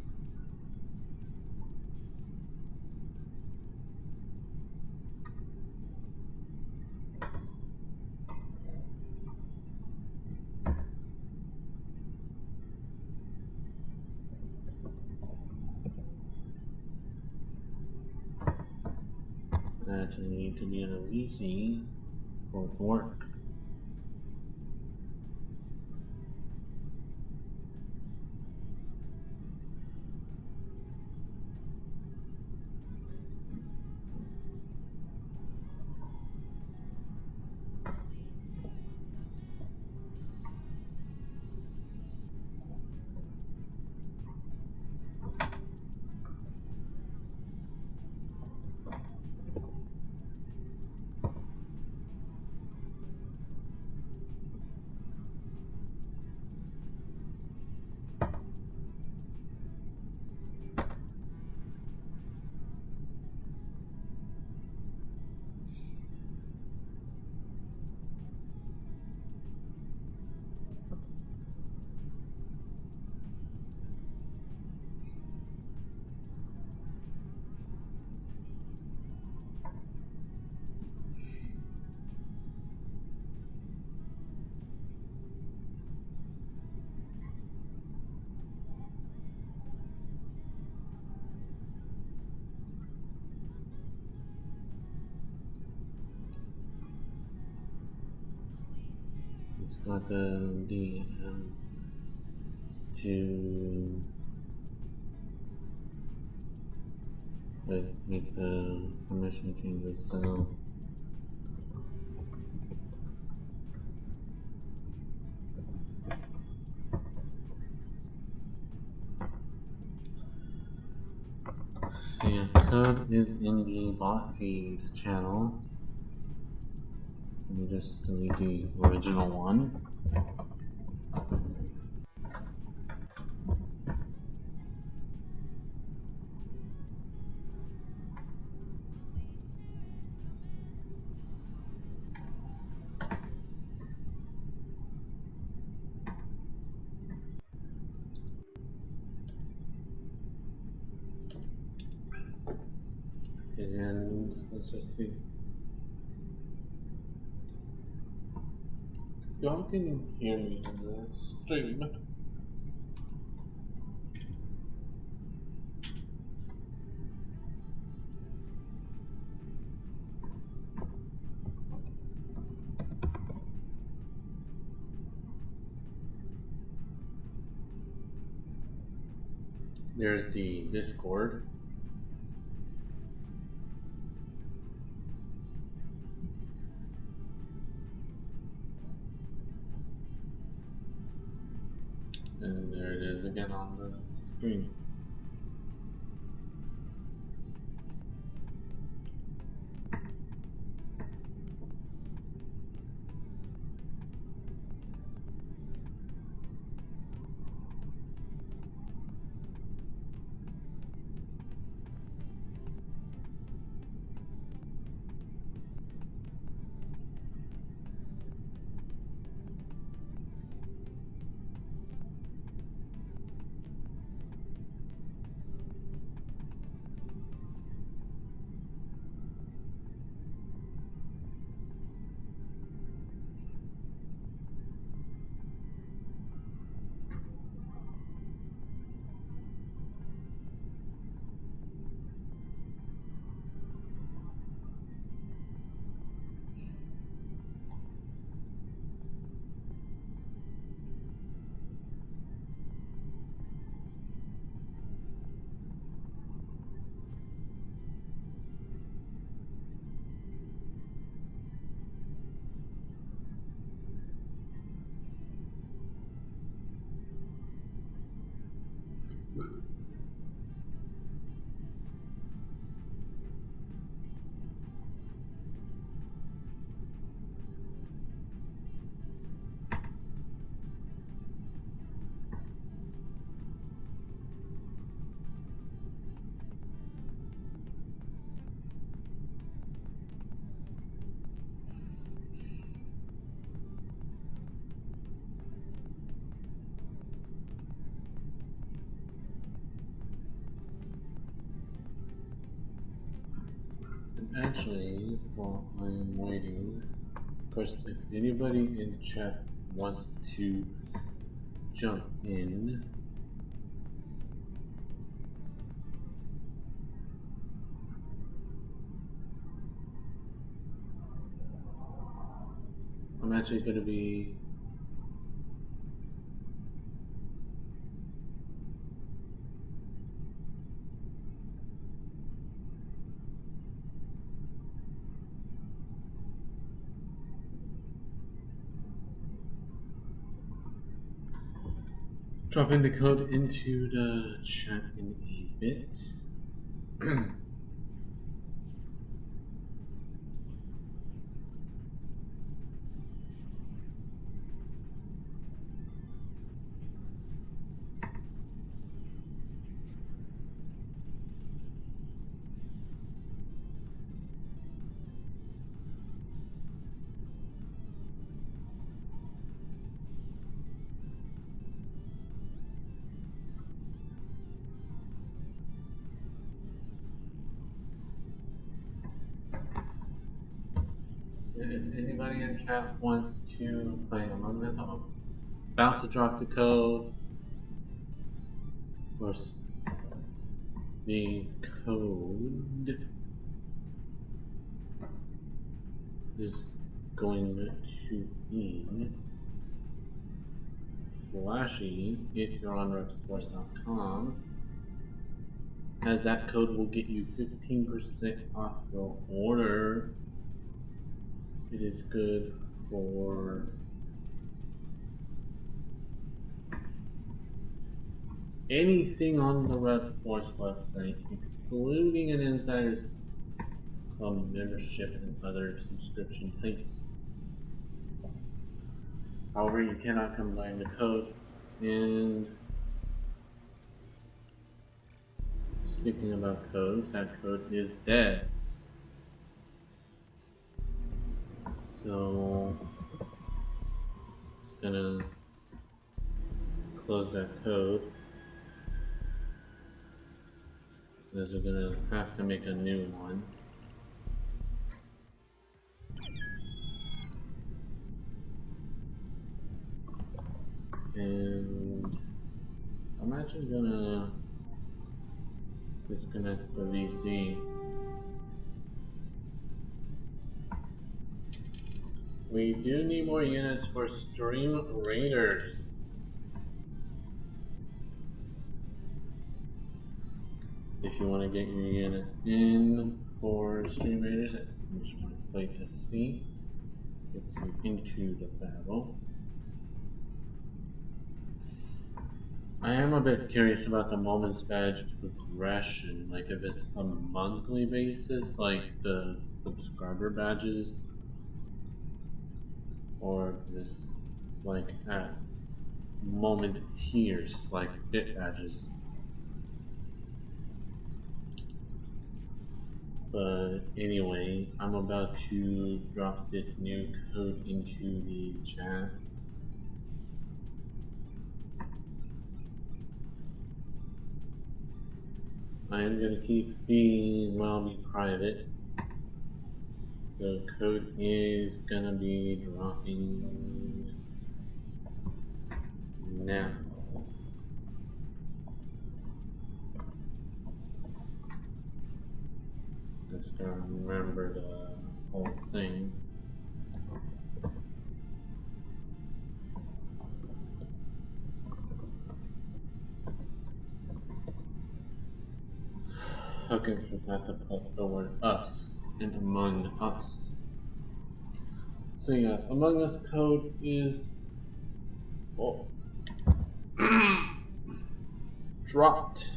I actually need to be in a VC for it to work. It's got the DM to make the permission changes. So yeah, code is in the bot feed channel. Let me just delete the original one. And let's just see. Y'all can hear me in the stream. There's the Discord. And there it is again on the screen. Actually, while I'm waiting, of course, if anybody in chat wants to jump in, I'm actually going to be dropping the code into the chat in a bit. If anybody in chat wants to play Among Us, I'm about to drop the code. Of course, the code is going to be flashy if you're on repsports.com, as that code will get you 15% off your order. It is good for anything on the Rep Sports website, excluding an Insiders Club membership and other subscription types. However, you cannot combine the code. And speaking about codes, that code is dead. So just gonna close that code, because we're gonna have to make a new one. And I'm actually gonna disconnect the VC. We do need more units for Stream Raiders. If you want to get your unit in for Stream Raiders, which might play SC, gets you into the battle. I am a bit curious about the Moments Badge progression, like if it's a monthly basis, like the subscriber badges, or if it's like at moment tiers, like bit badges. But anyway, I'm about to drop this new code into the chat. I am going to keep be private. So code is going to be dropping now. Just gotta remember the whole thing. Okay, forgot to put the word us in Among Us. So yeah, Among Us code is dropped.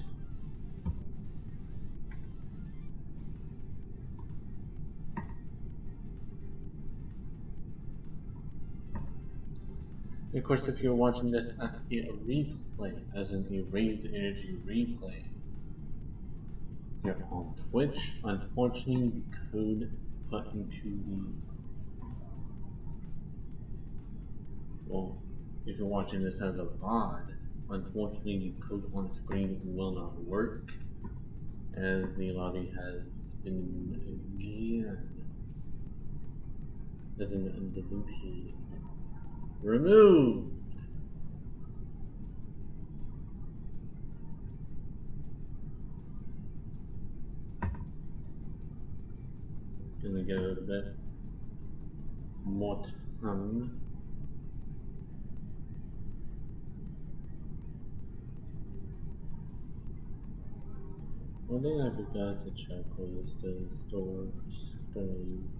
Of course, if you're watching this as a replay, as an Erase Energy replay, you're on Twitch. Unfortunately, the code put into the... Well, if you're watching this as a VOD, unfortunately the code on screen will not work, as the lobby has been deleted. Removed! Gonna get a bit more time. One thing I forgot to check was the store for stories.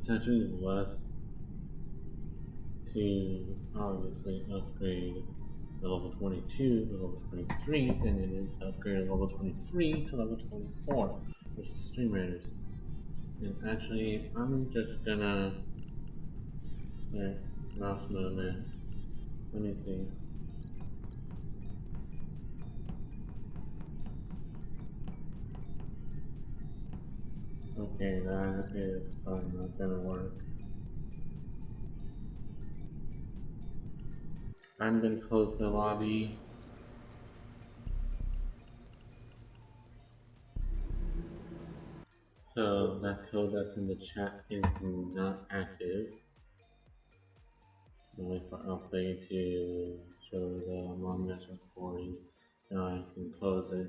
It's actually less to obviously upgrade the level 22 to level 23 than it is to upgrade level 23 to level 24 versus Stream Raiders. And actually, I'm just gonna. There, mouse movement. Let me see. Okay, that is probably not gonna work. I'm gonna close the lobby. So that code that's in the chat is not active. I'll wait for update to show the Among Us recording. Now I can close it.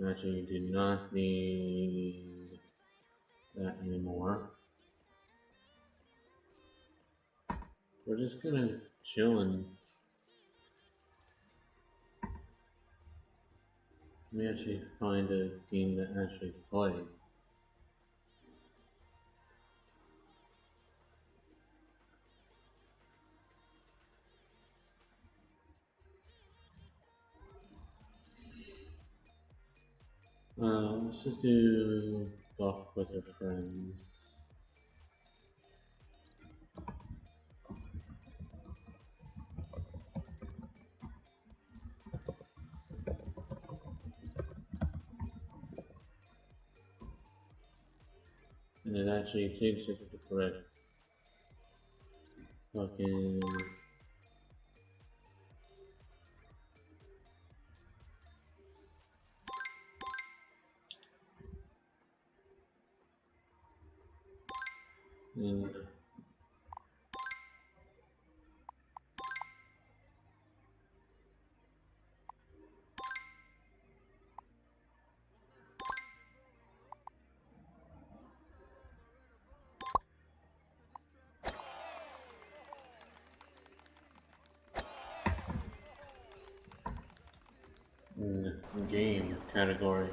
Actually, you do not need that anymore. We're just gonna chill and let me actually find a game to actually play. Let's just do golf with your friends. And it actually takes it to the correct fucking and game category.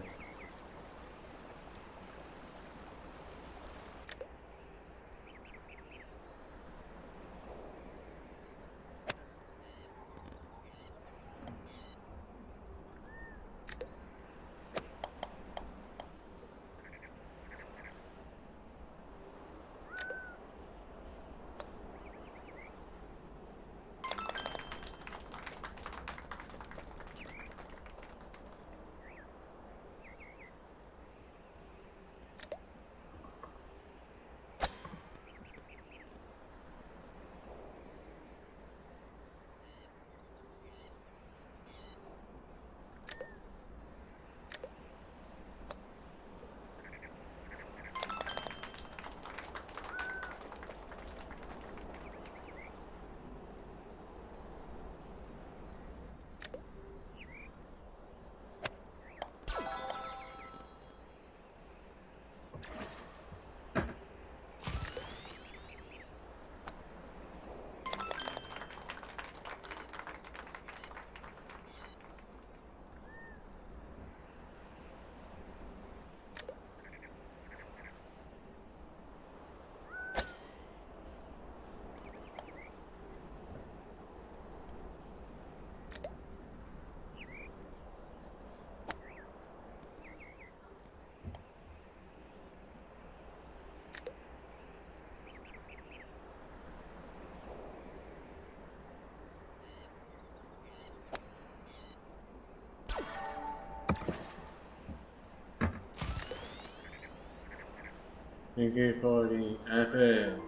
Thank you for the epic.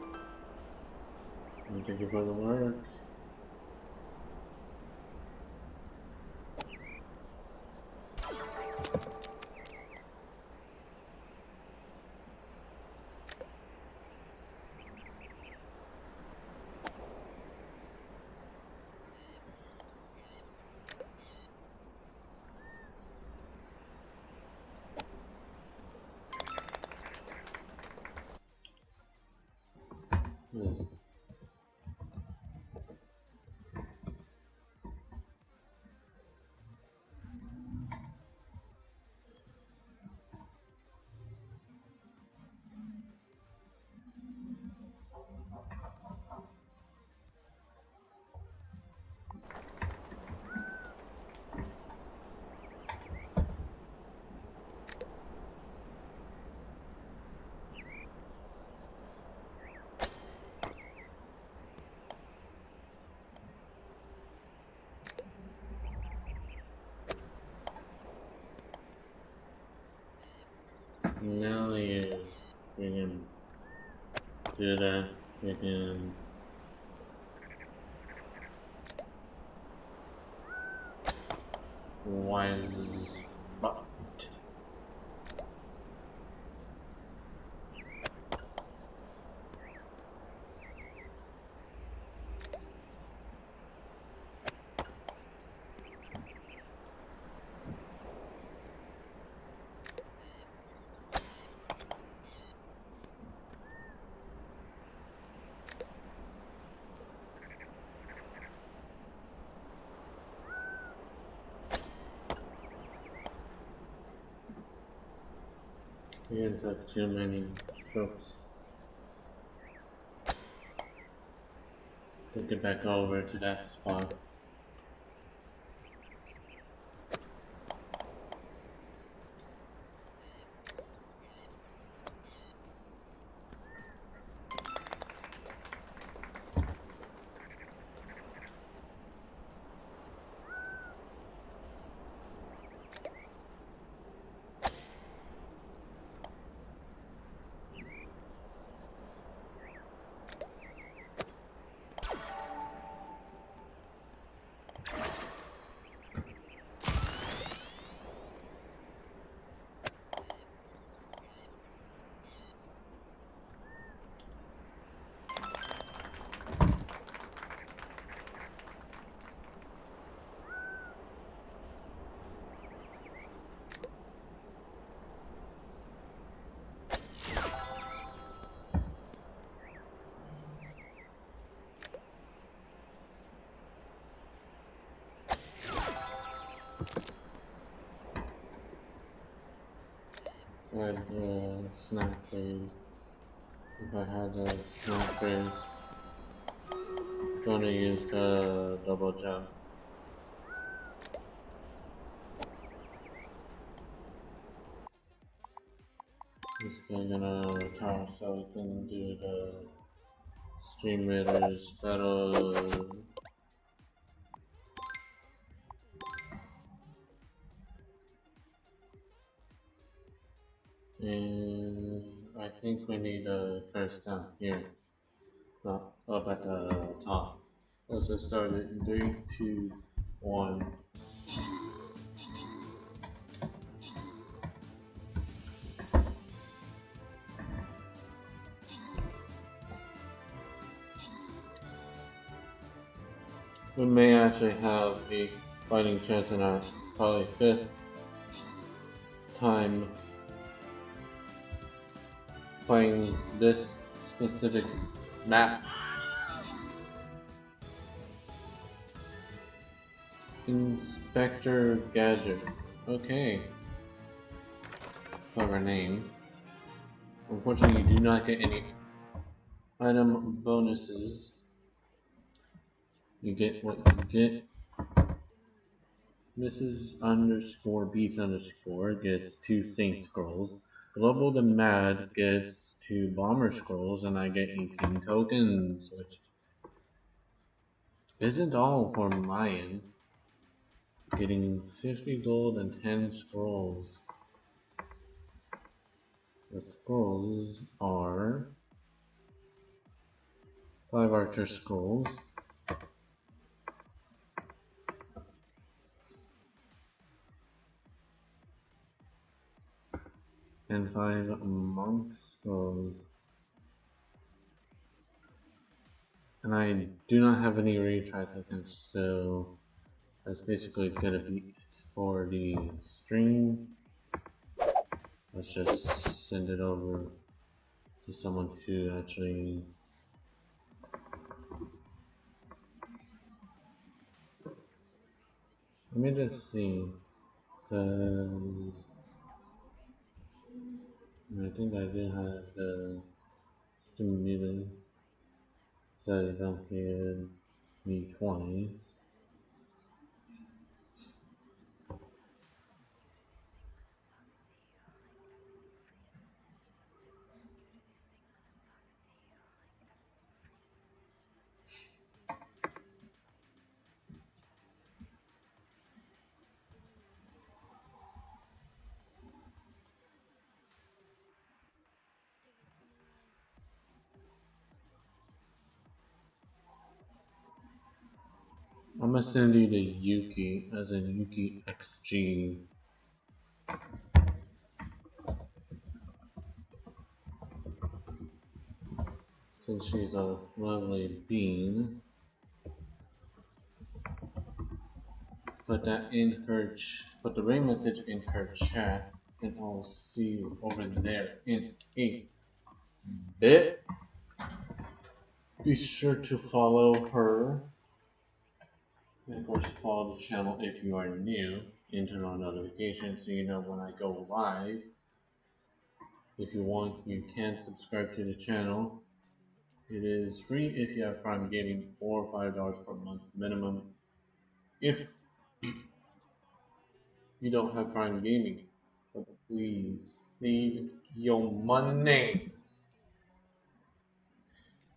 And thank you for the work. Yes. million. We can do that. We can. Wise but we didn't have too many strokes. Take it back over to that spot. I'd snap phase. If I had a snap phase, gonna use the double jump. Just gonna tower so we can do the stream raiders battle. And I think we need a curse down here. Not up at the top. Let's just start it in 3, 2, 1. We may actually have a fighting chance in our probably 5th time playing this specific map. Inspector Gadget. Okay. Clever name. Unfortunately, you do not get any item bonuses. You get what you get. Mrs. underscore beats underscore gets 2 Saint Scrolls. Global the Mad gets 2 Bomber Scrolls, and I get 18 tokens, which isn't all for my end. Getting 50 gold and 10 scrolls. The scrolls are 5 Archer Scrolls, and 5 Monk Scrolls. And I do not have any retry tokens, so that's basically gonna be it for the stream. Let's just send it over to someone who actually let me just see. I think I did have the stimulator so you don't hear me twice. I'm gonna send you to Yuki, as in Yuki XG. Since she's a lovely bean. Put the ring message in her chat, and I'll see you over there in a bit. Be sure to follow her, and of course follow the channel if you are new, and turn on notifications so you know when I go live. If you want, you can subscribe to the channel. It is free if you have Prime Gaming, or $5 per month minimum if you don't have Prime Gaming. But please save your money.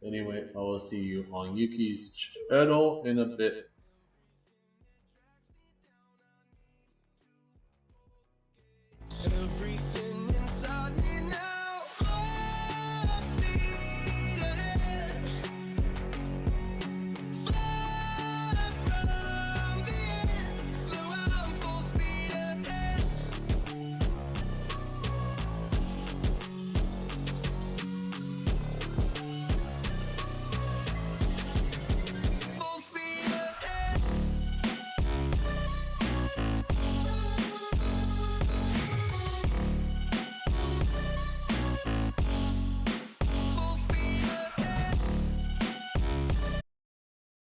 Anyway, I will see you on Yuki's channel in a bit.